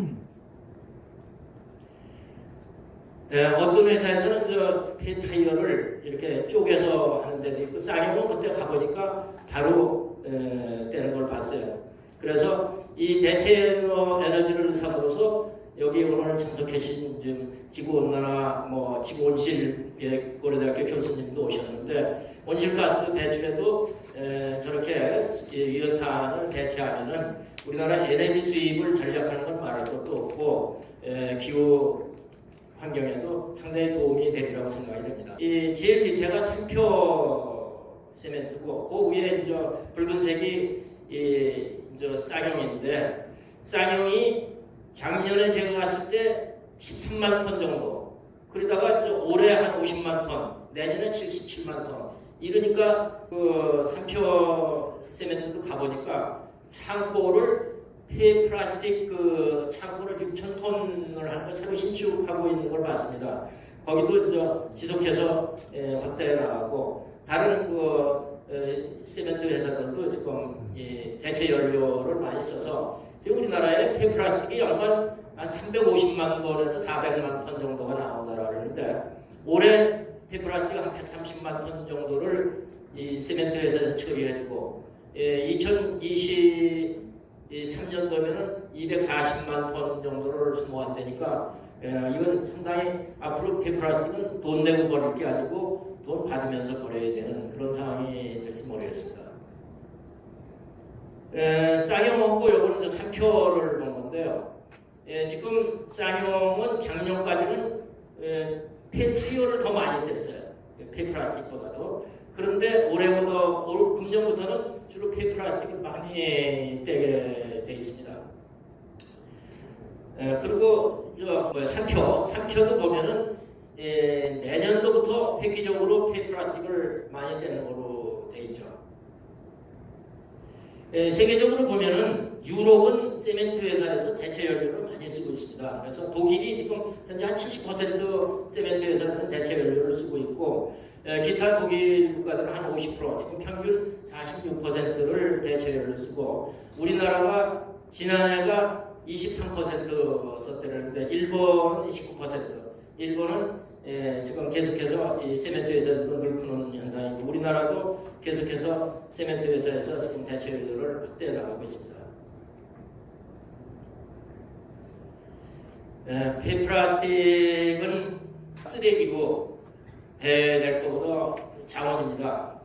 어떤 회사에서는 저 폐타이어를 이렇게 쪼개서 하는 데도 있고 쌍용은 그때 가보니까 바로 떼는 걸 봤어요. 그래서 이 대체 에너지를 삼으로서 여기 오늘 참석해 주신 지구온난화 지구온실 고려대학교 교수님도 오셨는데 온실가스 배출에도 저렇게 유연탄을 대체하면은 우리나라 에너지 수입을 전략하는 건 말할 것도 없고 기후 환경에도 상당히 도움이 되리라고 생각이 됩니다. 이 제일 밑에가 3표 세멘트고 그 위에 이제 붉은색이 이제 쌍용인데 쌍용이 작년에 제가 갔을 때 13만 톤 정도 그러다가 이제 올해 한 50만 톤 내년에 77만 톤 이러니까 그 3표 세멘트도 가보니까 창고를 폐플라스틱 그 창고를 6,000톤을 하는 걸 새로 신축하고 있는 걸 봤습니다. 거기도 이제 지속해서 확대해 나가고 다른 그 세멘트 회사들도 지금 대체 연료를 많이 써서 지금 우리나라에 폐플라스틱이 연간 한 350만 톤에서 400만 톤 정도가 나온다라고 하는데 올해 폐플라스틱 한 130만 톤 정도를 이 세멘트 회사에서 처리해주고 2023년도면은 240만 톤 정도를 소모한다니까 이건 상당히 앞으로 폐플라스틱은 돈 내고 버릴 게 아니고 돈 받으면서 버려야 되는 그런 상황이 될지 모르겠습니다. 쌍용하고 요거는 이제 3표를 본 건데요. 지금 쌍용은 작년까지는 폐타이어를 더 많이 냈어요. 폐플라스틱보다도. 그런데 올해보다 금년부터는 주로 폐플라스틱을 많이 떼게 돼 있습니다. 그리고 3표도 보면은 내년도부터 획기적으로 폐플라스틱을 많이 떼는 걸로 돼 있죠. 세계적으로 보면은 유럽은 세멘트 회사에서 대체 연료를 많이 쓰고 있습니다. 그래서 독일이 지금 현재 한 70% 세멘트 회사에서 대체 연료를 쓰고 있고 기타 독일 국가들은 한 50%, 지금 평균 46%를 대체 연료를 쓰고 우리나라가 지난해가 23% 썼다는데 일본은 19%, 일본은 지금 계속해서 이 세멘트 회사에서 늘푸는 현상이고 우리나라도 계속해서 세멘트 회사에서 지금 대체 연료를 확대해 나가고 있습니다. 폐플라스틱은 쓰레기고 해낼 것보다 자원입니다.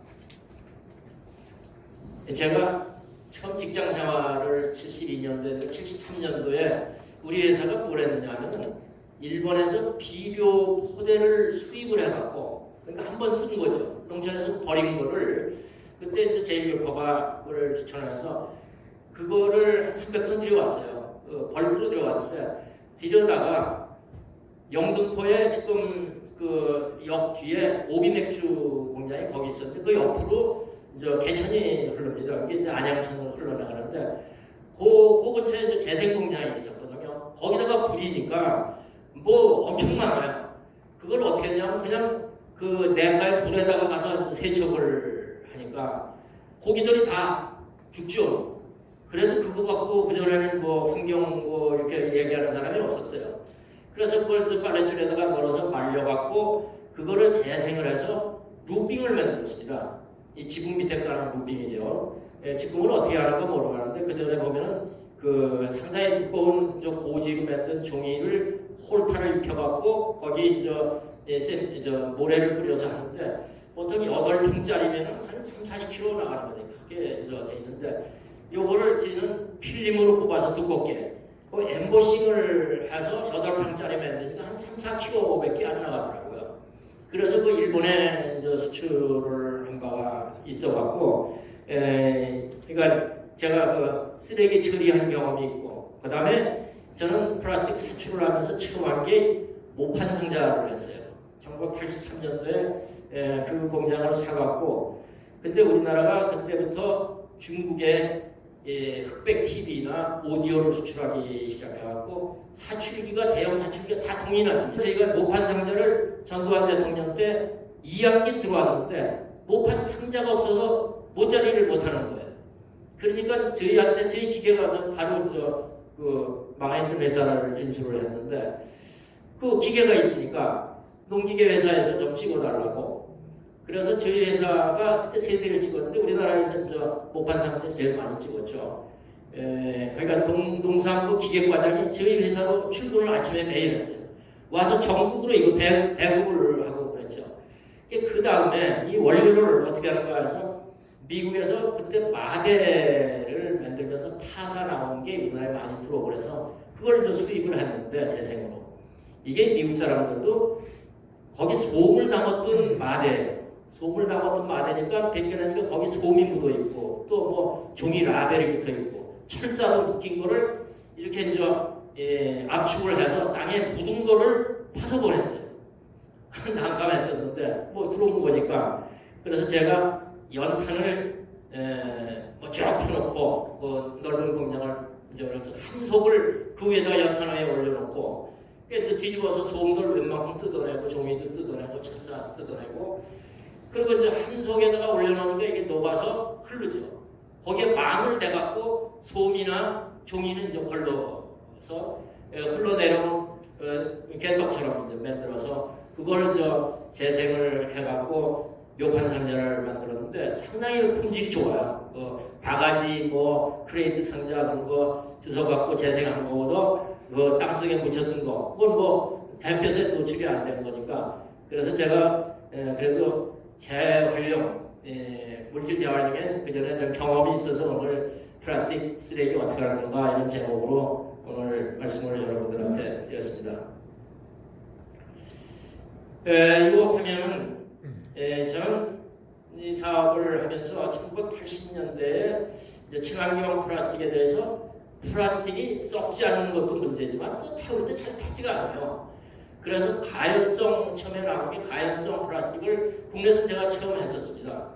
제가 처음 직장 생활을 72년도에 73년도에 우리 회사가 뭘 했느냐 하면 일본에서 비료 포대를 수입을 해갖고 그러니까 한 번 쓴 거죠. 농촌에서 버린 거를 그때 이제 제일교포가 그걸 추천해서 그거를 한 300톤 들여왔어요. 벌크로 들어왔는데 들여다가 영등포에 지금 그 역 뒤에 오비맥주 공장이 거기 있었는데 그 옆으로 이제 개천이 흐릅니다. 이게 이제 안양천으로 흘러나가는데 그 근처에 이제 재생 공장이 있었거든요. 거기다가 불이니까 뭐 엄청 많아요. 그걸 어떻게 했냐면 그냥 그 내과의 불에다가 가서 세척을 하니까 고기들이 다 죽죠. 그래도 그거 갖고 그전에는 뭐 환경 뭐 이렇게 얘기하는 사람이 없었어요. 그래서 그걸 빨래줄에다가 널어서 말려갖고 그거를 재생을 해서 루빙을 만들었습니다. 이 지붕 밑에 까는 루빙이죠. 지붕을 어떻게 하는가 모르겠는데 그 전에 보면은 그 상당히 두꺼운 저 고지로 만든 종이를 홀타를 입혀갖고 거기 모래를 뿌려서 하는데 보통 8평짜리면은 한 3-40kg 나가는 거예요. 크게 돼 있는데 요거를 저는 필름으로 뽑아서 두껍게 그 엠보싱을 해서 8평짜리 만드니까 한 3-4kg밖에 안 나가더라고요. 그래서 그 일본에 이제 수출을 한 바가 있어갖고, 그러니까 제가 그 쓰레기 처리한 경험이 있고, 그 다음에 저는 플라스틱 세출을 하면서 처음 한 게 모판 상자를 했어요. 1983년도에 그 공장을 사갖고, 근데 우리나라가 그때부터 중국에 흑백 TV나 오디오를 수출하기 시작해갖고 사출기가 대형 사출기가 다 동이 났습니다. 저희가 모판 상자를 전두환 대통령 때 2학기 들어왔는데 모판 상자가 없어서 모자리를 못하는 거예요. 그러니까 저희한테 저희 기계가 바로 그 망했던 회사를 인수를 했는데 그 기계가 있으니까 농기계 회사에서 좀 찍어달라고. 그래서 저희 회사가 그때 3대를 찍었는데 우리나라에서 모판 상자 제일 많이 찍었죠. 그러니까 농산부 기계과장이 저희 회사로 출근을 아침에 매일 했어요. 와서 전국으로 이거 배급을 하고 그랬죠. 그 다음에 이 원료를 어떻게 하는가 해서 미국에서 그때 마대를 만들면서 파사 나온 게 우리나라에 많이 들어오고 그래서 그걸 저 수입을 했는데 재생으로. 이게 미국 사람들도 거기 솜을 담았던 마대니까 벗겨내니까 거기 솜이 묻어 있고 또 뭐 종이 라벨이 붙어 있고 철사로 묶인 거를 이렇게 이제 압축을 해서 땅에 묻은 거를 파서 보냈어요. 난감했었는데 뭐 들어온 거니까 그래서 제가 연탄을 쭉 펴놓고 그 넓은 공장을 이제 그래서 함석을 그 위에다가 연탄 위에 올려놓고 이제 뒤집어서 솜들 웬만큼 뜯어내고 종이도 뜯어내고 철사 뜯어내고 그리고 이제 함석에다가 올려놓는데 이게 녹아서 흐르죠. 거기에 망을 대갖고 솜이나 종이는 이제 걸러서 흘러내려온 개떡처럼 이제 만들어서 그걸 이제 재생을 해갖고 요판 상자를 만들었는데 상당히 품질이 좋아요. 바가지, 뭐 크레이트 상자 그런 거 주워갖고 재생한 거보다 그 땅속에 묻혔던 거 그건 뭐 햇볕에 노출이 안 되는 거니까 그래서 제가 그래도 재활용 물질 재활용에 그 전에 좀 경험이 있어서 오늘 플라스틱 쓰레기 어떻게 하는 건가 이런 제목으로 오늘 말씀을 여러분들한테 드렸습니다. 이거 하면은 저는 이 사업을 하면서 1980년대에 이제 친환경 플라스틱에 대해서 플라스틱이 썩지 않는 것도 문제지만 또 태울 때 잘 타지가 않아요. 그래서 처음에 나온 게 가연성 플라스틱을 국내에서 제가 처음 했었습니다.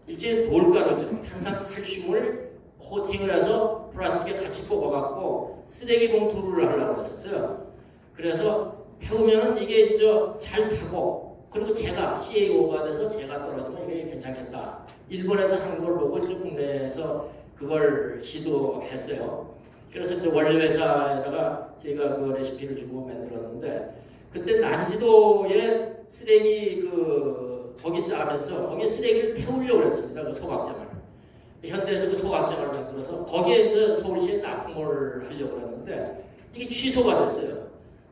일제 돌가루죠. 탄산칼슘을 코팅을 해서 플라스틱에 같이 뽑아갖고 쓰레기 봉투를 하려고 했었어요. 그래서 태우면 이게 잘 타고, 그리고 제가 CAO가 돼서 제가 떨어지면 이게 괜찮겠다. 일본에서 하는 걸 보고 이제 국내에서 그걸 시도했어요. 그래서 이제 원료 회사에다가 제가 그 레시피를 주고 만들었는데, 그때 난지도에 쓰레기 거기 싸면서 거기에 쓰레기를 태우려고 했습니다. 그 소각장을. 현대에서 그 소각장을 만들어서 거기에 이제 서울시에 납품을 하려고 했는데 이게 취소가 됐어요.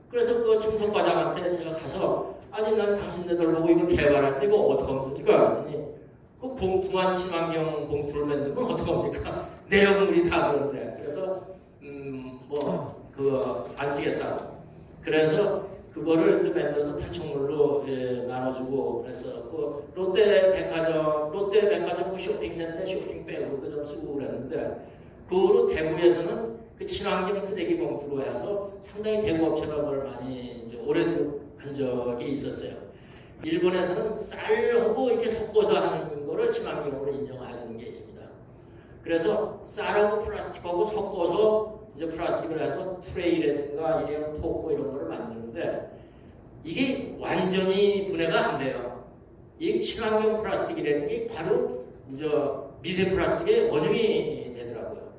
그래서 그 충성과장한테 제가 가서, 아니 난 당신네들 보고 이거 개발할 이거 어떡합니까? 그랬더니 그 봉투만 친환경 봉투를 만들면 어떡합니까? 내용물이 다 그런데. 그래서 안 쓰겠다고. 그래서 그거를 이제 만들어서 판촉물로 나눠주고, 그래서 그 롯데백화점 쇼핑센터 쇼핑백으로도 좀 쓰고 그랬는데, 그 후로 대구에서는 그 친환경 쓰레기 봉투로 해서 상당히 대구 업체가 그걸 많이 이제 오래도록 한 적이 있었어요. 일본에서는 쌀하고 이렇게 섞어서 하는 거를 친환경으로 인정하는 게 있습니다. 그래서 쌀하고 플라스틱하고 섞어서 이제 플라스틱을 해서 트레이라든가 이런 포크 이런 거를 만드는데, 이게 완전히 분해가 안 돼요. 이 친환경 플라스틱이라는 게 바로 이제 미세 플라스틱의 원흉이 되더라고요.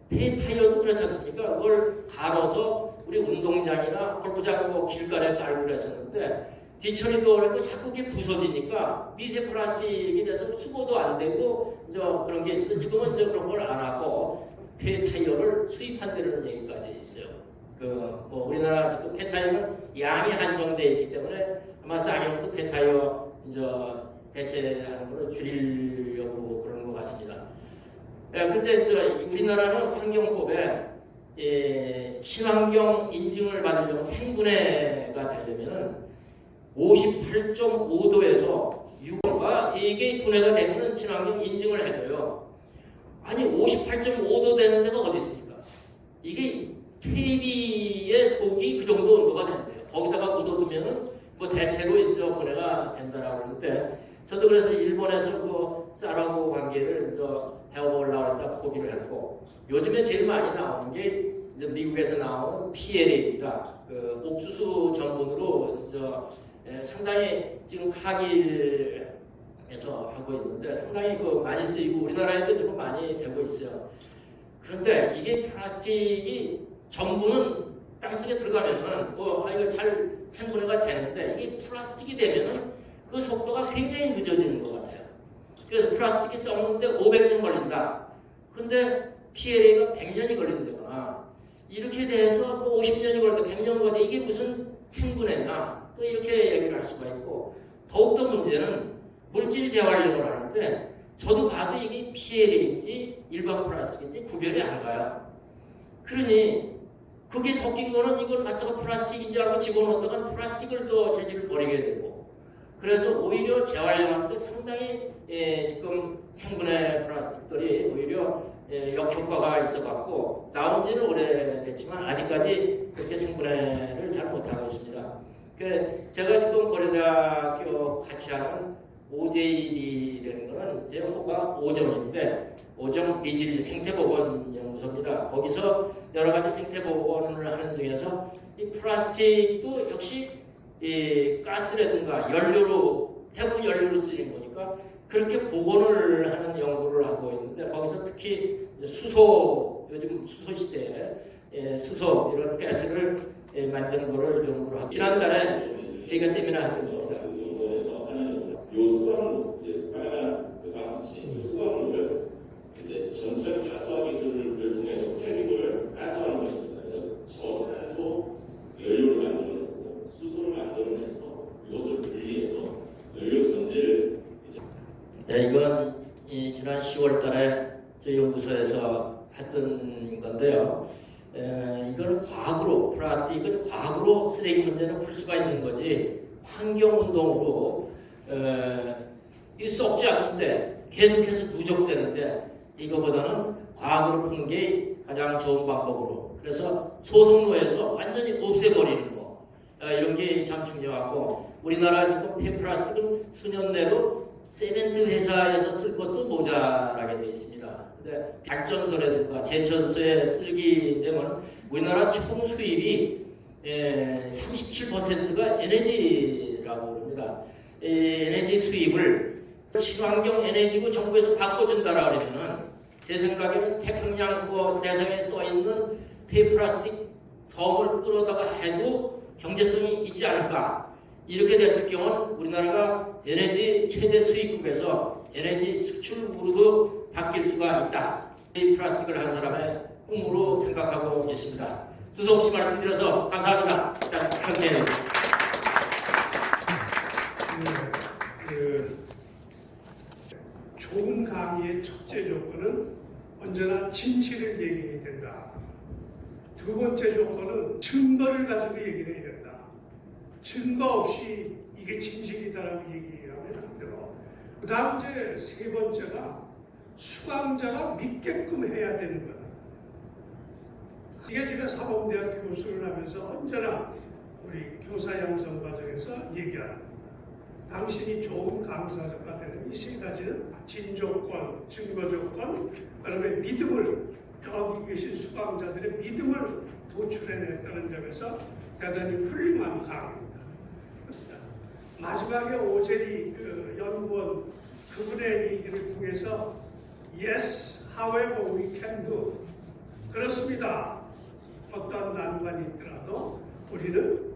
폐타이어도 그렇지 않습니까? 그걸 갈아서 우리 운동장이나 골프장 길가에 깔고 그랬었는데, 뒤처리도 어렵고 자꾸 이게 부서지니까 미세 플라스틱이 돼서 수거도 안 되고 이제 그런 게 있어서 지금은 이제 그런 걸 안 하고 폐타이어를 수입한다는 얘기까지 있어요. 우리나라 지금 폐타이어는 양이 한정되어 있기 때문에 아마 쌍용도 폐타이어 이제 대체하는 걸 줄이려고 그러는 것 같습니다. 근데 이제 우리나라는 환경법에 친환경 인증을 받으려면 생분해가 되려면은 58.5도에서 6도가 이게 분해가 되면 친환경 인증을 해줘요. 아니 58.5도 되는 데가 어디 있습니까? 이게 KB의 속이 그 정도 온도가 된대요. 거기다가 묻어두면은 대체로 이제 분해가 된다라고 하는데, 저도 그래서 일본에서 그 쌀하고 관계를 이제 해보려고 했다 포기를 했고, 요즘에 제일 많이 나오는 게 이제 미국에서 나오는 PLA입니다. 그 옥수수 전분으로 상당히 지금 카길에서 하고 있는데 상당히 많이 쓰이고 우리나라에도 지금 많이 되고 있어요. 그런데 이게 플라스틱이 전부는 땅속에 들어가면은 이거 잘 생분해가 되는데, 이게 플라스틱이 되면은 그 속도가 굉장히 늦어지는 것 같아요. 그래서 플라스틱이 썩는데 500년 걸린다. 근데 PLA가 100년이 걸린다거나 이렇게 돼서 또 50년이 걸린다, 100년 걸린다. 이게 무슨 생분해냐? 또 이렇게 얘기를 할 수가 있고, 더욱더 문제는 물질 재활용을 하는데 저도 봐도 이게 PLA인지 일반 플라스틱인지 구별이 안 가요. 그러니 그게 섞인 거는 이걸 갖다가 플라스틱인지 알고 집어넣었다가 플라스틱을 또 재질을 버리게 되고, 그래서 오히려 재활용할 때 상당히 지금 생분해 플라스틱들이 오히려 역효과가 있어갖고 나온 지는 오래됐지만 아직까지 그렇게 생분해를 잘 못하고 있습니다. 제가 지금 고려대학교 같이 하는 OJB라는 거는 제 호가 오정인데, 오정 미질 생태보건연구소입니다. 거기서 여러 가지 생태보건을 하는 중에서 이 플라스틱도 역시 이 가스라든가 연료로, 대부분 연료로 쓰이는 거니까 그렇게 복원을 하는 연구를 하고 있는데, 거기서 특히 이제 수소, 요즘 수소 시대에 수소 이런 가스를 만드는 거를 연구를 하고, 지난달에 제가 세미나 했던 겁니다. 요 수거는 이제 빨간 그 가스치 수거를 이제 전체 가스화 기술을 통해서 폐기물을 가스화하는 것입니다. 저탄소 연료를 만들어내고 수소를 만들어내서 이것들 분리해서 연료 전지를 이제 이건 지난 10월달에 저희 연구소에서 했던 건데요. 이걸 과학으로, 플라스틱은 과학으로 쓰레기 문제는 풀 수가 있는 거지 환경운동으로 이 썩지 않는데 계속해서 누적되는데, 이거보다는 과학으로 푸는 게 가장 좋은 방법으로, 그래서 소송로에서 완전히 없애버리는 거, 이런 게 참 중요하고, 우리나라 지금 폐플라스틱은 수년 내로 세멘트 회사에서 쓸 것도 모자라게 되어 있습니다. 근데 발전소라든가 제천소에 쓰기 때문에 우리나라 총 수입이 37%가 에너지라고 그럽니다. 에너지 수입을 친환경 에너지고 정부에서 바꿔준다라 그러면은 제 생각에는 태평양 그 대상에 써 있는 폐플라스틱 섬을 끌어다가 해도 경제성이 있지 않을까. 이렇게 됐을 경우는 우리나라가 에너지 최대 수입국에서 에너지 수출국으로도 바뀔 수가 있다. 이 플라스틱을 한 사람의 꿈으로 생각하고 있습니다. 두성씨 말씀드려서 감사합니다. 자, 함께 해주세요. 좋은 강의의 첫째 조건은 언제나 진실을 얘기해야 된다. 두 번째 조건은 증거를 가지고 얘기를 해야 된다. 증거 없이 이게 진실이다라고 얘기하면 안 되고, 그 다음 이제 세 번째가 수강자가 믿게끔 해야 되는 거다. 이게 제가 사범대학 교수를 하면서 언제나 우리 교사 양성 과정에서 얘기하는 겁니다. 당신이 좋은 강사가 되는 이 세 가지는 진조건, 증거조건, 그다음에 믿음을, 여기 계신 수강자들의 믿음을 도출해냈다는 점에서 대단히 훌륭한 강의입니다. 마지막에 오제리 연구원 그분의 얘기를 통해서 Yes, however we can do. 그렇습니다. 어떤 난관이 있더라도 우리는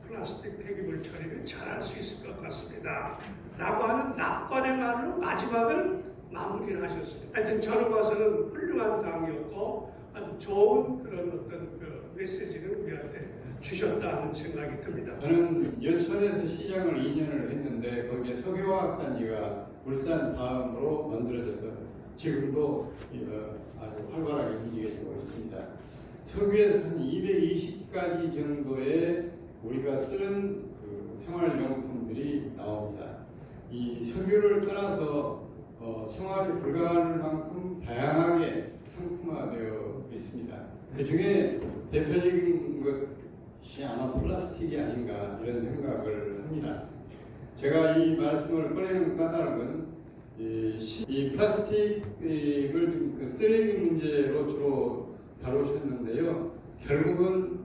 플라스틱 폐기물 처리를 잘할 수 있을 것 같습니다. 라고 하는 낙관의 말로 마지막을 마무리를 하셨습니다. 하여튼 저는 봐서는 훌륭한 강의였고 아주 좋은 그런 어떤 그 메시지를 우리한테 주셨다 하는 생각이 듭니다. 저는 여천에서 시장을 2년을 했는데 거기에 석유화학단지가 울산 다음으로 만들어져서 지금도 아주 활발하게 움직여지고 있습니다. 석유에서 한 220가지 정도의 우리가 쓰는 그 생활용품들이 나옵니다. 이 석유를 떠나서 생활이 불가할 만큼 다양하게 상품화되어 있습니다. 그 중에 대표적인 것이 아마 플라스틱이 아닌가 이런 생각을 합니다. 제가 이 말씀을 꺼내는 까닭은 이 플라스틱을 그 쓰레기 문제로 주로 다루셨는데요. 결국은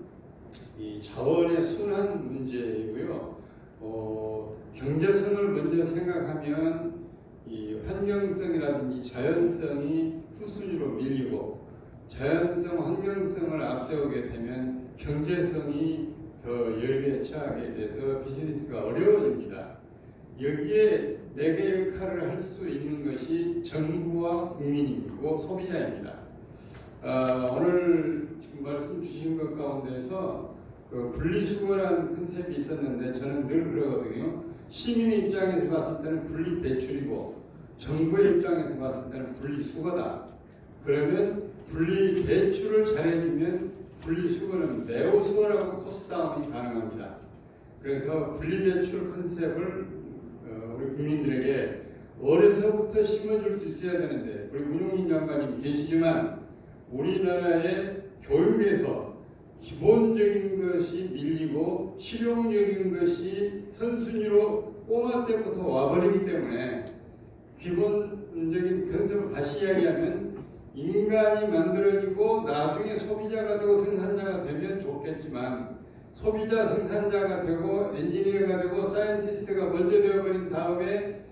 이 자원의 순환 문제이고요. 경제성을 먼저 생각하면 이 환경성이라든지 자연성이 후순위로 밀리고 자연성, 환경성을 앞세우게 되면 경제성이 더 열기에 처하게 돼서 비즈니스가 어려워집니다. 여기에 내게 역할을 할 수 있는 것이 정부와 국민이고 소비자입니다. 오늘 지금 말씀 주신 것 가운데서 그 분리수거라는 컨셉이 있었는데 저는 늘 그러거든요. 시민 입장에서 봤을 때는 분리배출이고 정부의 입장에서 봤을 때는 분리수거다. 그러면 분리배출을 잘해주면 분리수거는 매우 수월하고 코스트다운이 가능합니다. 그래서 분리배출 컨셉을 우리 국민들에게 어려서부터 심어줄 수 있어야 되는데 우리 문용인 장관님 계시지만 우리나라의 교육에서 기본적인 것이 밀리고 실용적인 것이 선순위로 꼬마 때부터 와버리기 때문에 기본적인 컨셉을 다시 이야기하면 인간이 만들어지고 나중에 소비자가 되고 생산자가 되면 좋겠지만 소비자 생산자가 되고 엔지니어가 되고 사이언티스트가 먼저 되어버린 다음에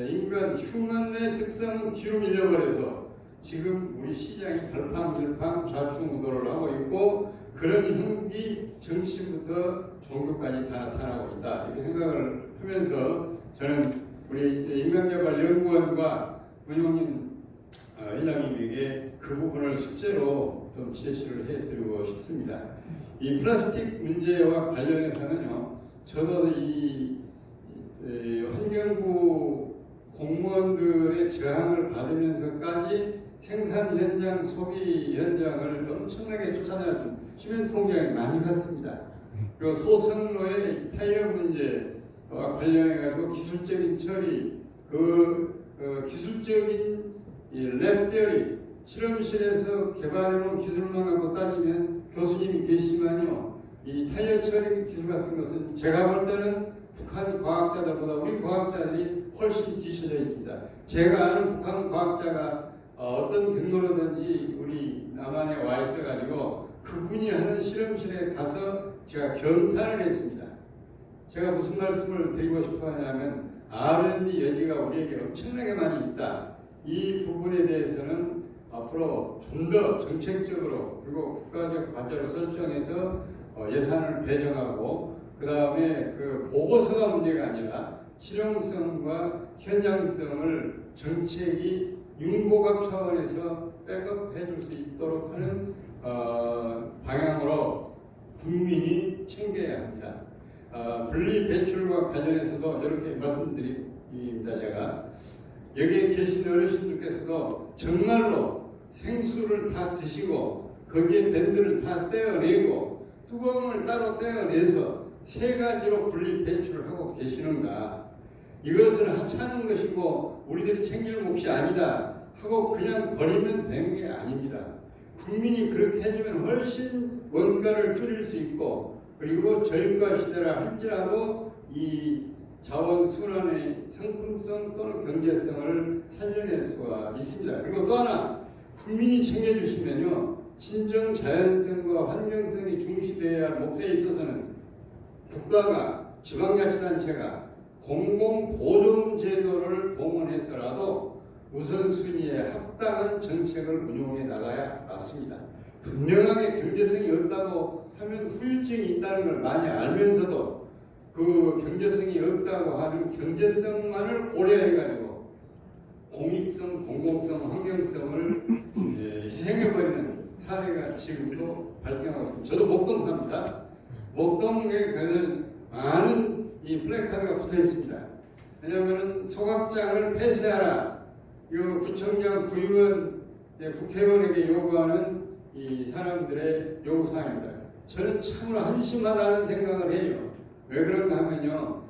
인간 휴먼의 특성은 뒤로 밀려버려서 지금 우리 시장이 갈팡질팡 좌충우돌을 하고 있고 그런 형국이 정치부터 종교까지 다 나타나고 있다 이렇게 생각을 하면서 저는 우리 인간개발연구원과 문용인 회장님에게 그 부분을 숙제로 좀 제시를 해드리고 싶습니다. 이 플라스틱 문제와 관련해서는요, 저도 이 환경부 공무원들의 저항을 받으면서까지 생산 현장, 소비 현장을 엄청나게 쫓아다녔습니다. 시멘트 공장에 많이 갔습니다. 그리고 소선로의 타이어 문제와 관련해가지고 기술적인 처리, 기술적인 랩 티어리, 실험실에서 개발해놓은 기술만 갖고 따지면 교수님이 계시지만요, 이 타이어 처리 기술 같은 것은 제가 볼 때는 북한 과학자들보다 우리 과학자들이 훨씬 뒤쳐져 있습니다. 제가 아는 북한 과학자가 어떤 경로로든지 우리 남한에 와 있어가지고 그분이 하는 실험실에 가서 제가 경탄을 했습니다. 제가 무슨 말씀을 드리고 싶어 하냐면 R&D 여지가 우리에게 엄청나게 많이 있다. 이 부분에 대해서는 앞으로 좀 더 정책적으로 그리고 국가적 과제로 설정해서 예산을 배정하고 그 다음에 그 보고서가 문제가 아니라 실용성과 현장성을 정책이 융복합 차원에서 백업해 줄 수 있도록 하는 방향으로 국민이 챙겨야 합니다. 분리 배출과 관련해서도 이렇게 말씀드립니다. 제가 여기에 계신 어르신들께서도 정말로 생수를 다 드시고 거기에 밴드를 다 떼어내고 뚜껑을 따로 떼어내서 세 가지로 분리 배출을 하고 계시는가? 이것을 하찮은 것이고 우리들이 챙길 몫이 아니다 하고 그냥 버리면 되는 게 아닙니다. 국민이 그렇게 해주면 훨씬 원가를 줄일 수 있고 그리고 저유가 시대라 할지라도 이 자원 순환의 상품성 또는 경제성을 살려낼 수가 있습니다. 그리고 또 하나 국민이 챙겨주시면요 진정 자연성과 환경성이 중시되어야 할 몫에 있어서는 국가가 지방자치단체가 공공보존 제도를 동원해서라도 우선순위에 합당한 정책을 운용해 나가야 맞습니다. 분명하게 경제성이 없다고 하면 후유증이 있다는 걸 많이 알면서도 그 경제성이 없다고 하는 경제성만을 고려해가지고 공익성, 공공성, 환경성을 희생해버리는 사례가 지금도 발생하고 있습니다. 저도 목동 삽니다. 목동에 가서 많은 이 플래카드가 붙어 있습니다. 왜냐하면 소각장을 폐쇄하라. 이 구청장, 구의원, 국회의원에게 요구하는 이 사람들의 요구사항입니다. 저는 참으로 한심하다는 생각을 해요. 왜 그런가 하면요,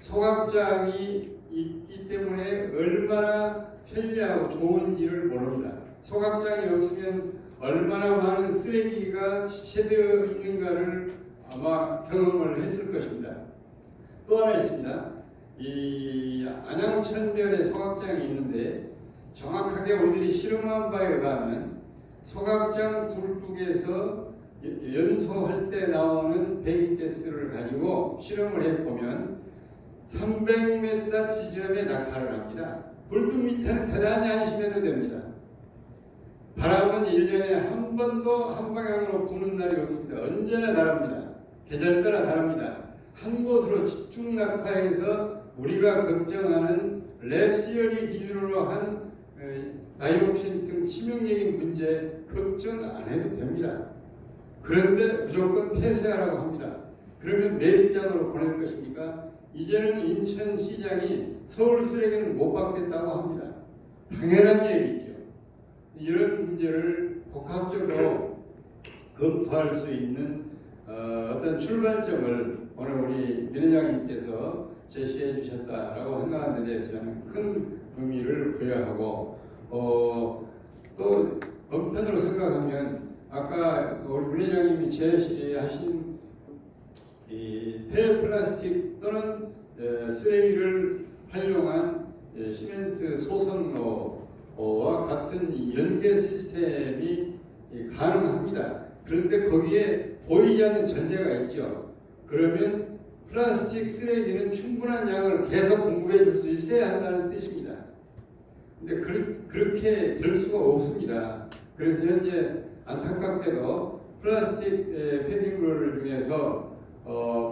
소각장이 있기 때문에 얼마나 편리하고 좋은지를 모릅니다. 소각장이 없으면 얼마나 많은 쓰레기가 지체되어 있는가를 아마 경험을 했을 것입니다. 또 하나 있습니다. 이 안양천변에 소각장이 있는데 정확하게 우리들이 실험한 바에 의하면 소각장 굴뚝에서 연소할 때 나오는 배기가스를 가지고 실험을 해보면 300m 지점에 낙하를 합니다. 굴뚝 밑에는 대단히 안심해도 됩니다. 바람은 1년에 한 번도 한 방향으로 부는 날이 없습니다. 언제나 다릅니다. 계절 따라 다릅니다. 한 곳으로 집중 낙하해서 우리가 걱정하는 랩시어리 기준으로 한 다이옥신 등 치명적인 문제 걱정 안 해도 됩니다. 그런데 무조건 폐쇄하라고 합니다. 그러면 매립장으로 보낼 것입니까? 이제는 인천시장이 서울 쓰레기는 못 받겠다고 합니다. 당연한 얘기죠. 이런 문제를 복합적으로 검토할 수 있는 어떤 출발점을 오늘 우리 민 회장님께서 제시해 주셨다라고 생각하는 데 대해서 저는 큰 의미를 부여하고 또 한편으로 생각하면 아까 우리 민 회장님이 제시하신 이 폐플라스틱 또는 쓰레기를 활용한 시멘트 소선로와 같은 이 연계 시스템이 가능합니다. 그런데 거기에 보이지 않는 전제가 있죠. 그러면 플라스틱 쓰레기는 충분한 양을 계속 공급해 줄 수 있어야 한다는 뜻입니다. 근데 그렇게 될 수가 없습니다. 그래서 현재 안타깝게도 플라스틱 패딩물 중에서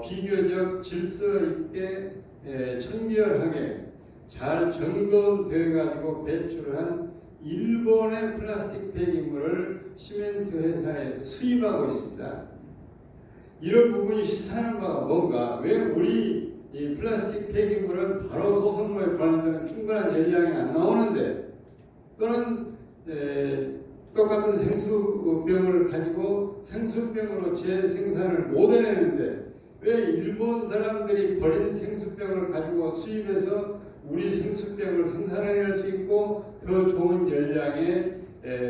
비교적 질서 있게 청결하게 잘 정돈되어 가지고 배출을 한 일본의 플라스틱 폐기물을 시멘트 회사에서 수입하고 있습니다. 이런 부분이 시사하는 바가 뭔가, 왜 우리 이 플라스틱 폐기물은 바로 소선로에 보내는 충분한 열량이 안 나오는데, 또는 똑같은 생수병을 가지고 생수병으로 재생산을 못 해내는데 왜 일본 사람들이 버린 생수병을 가지고 수입해서 우리 생수병을 생산해낼 수 있고 더 좋은 열량의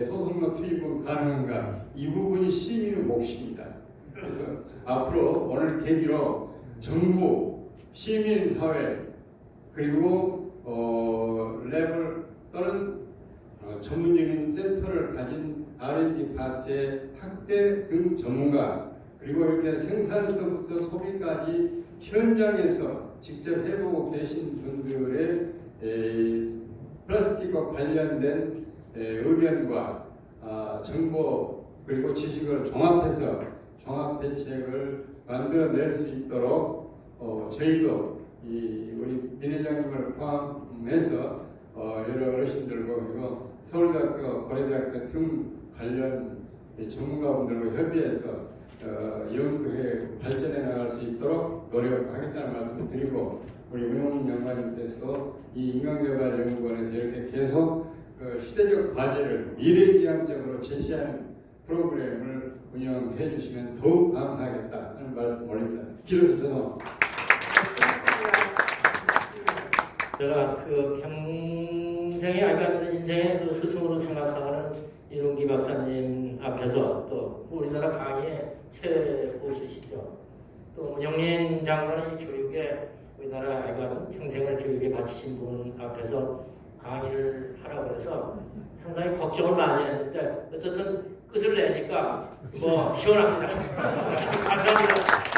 소선로 투입은 가능한가? 이 부분이 시민의 몫입니다. 그래서 앞으로 오늘 계기로 정부, 시민사회 그리고 랩을 또는 전문적인 센터를 가진 R&D 파트의 학대 등 전문가, 그리고 이렇게 생산서부터 소비까지 현장에서 직접 해보고 계신 분들의 플라스틱과 관련된 의견과 정보 그리고 지식을 종합해서 종합 대책을 만들어낼 수 있도록 저희도 우리 민 회장님을 포함해서 여러 어르신들과 그리고 서울대학교, 고려대학교 등 관련 전문가분들과 협의해서 연구해 발전해 나갈 수 있도록 노력하겠다는 말씀을 드리고, 우리 운용 연구원님께서 이 인간개발연구원에서 이렇게 계속 시대적 과제를 미래지향적으로 제시하는 프로그램을 운영해 주시면 더욱 감사하겠다 하는 말씀 올립니다. 길어서 죄송합니다. 제가 그 평생에 아까 인생의 그 스승으로 생각하는 이룬기 박사님 앞에서 또 우리나라 강의의 최고수시죠. 또 문영린 장관은 이 교육에 우리나라 아이가 평생을 교육에 바치신 분 앞에서 강의를 하라고 해서 상당히 걱정을 많이 했는데 어쨌든 끝을 내니까 뭐 시원합니다. 감사합니다.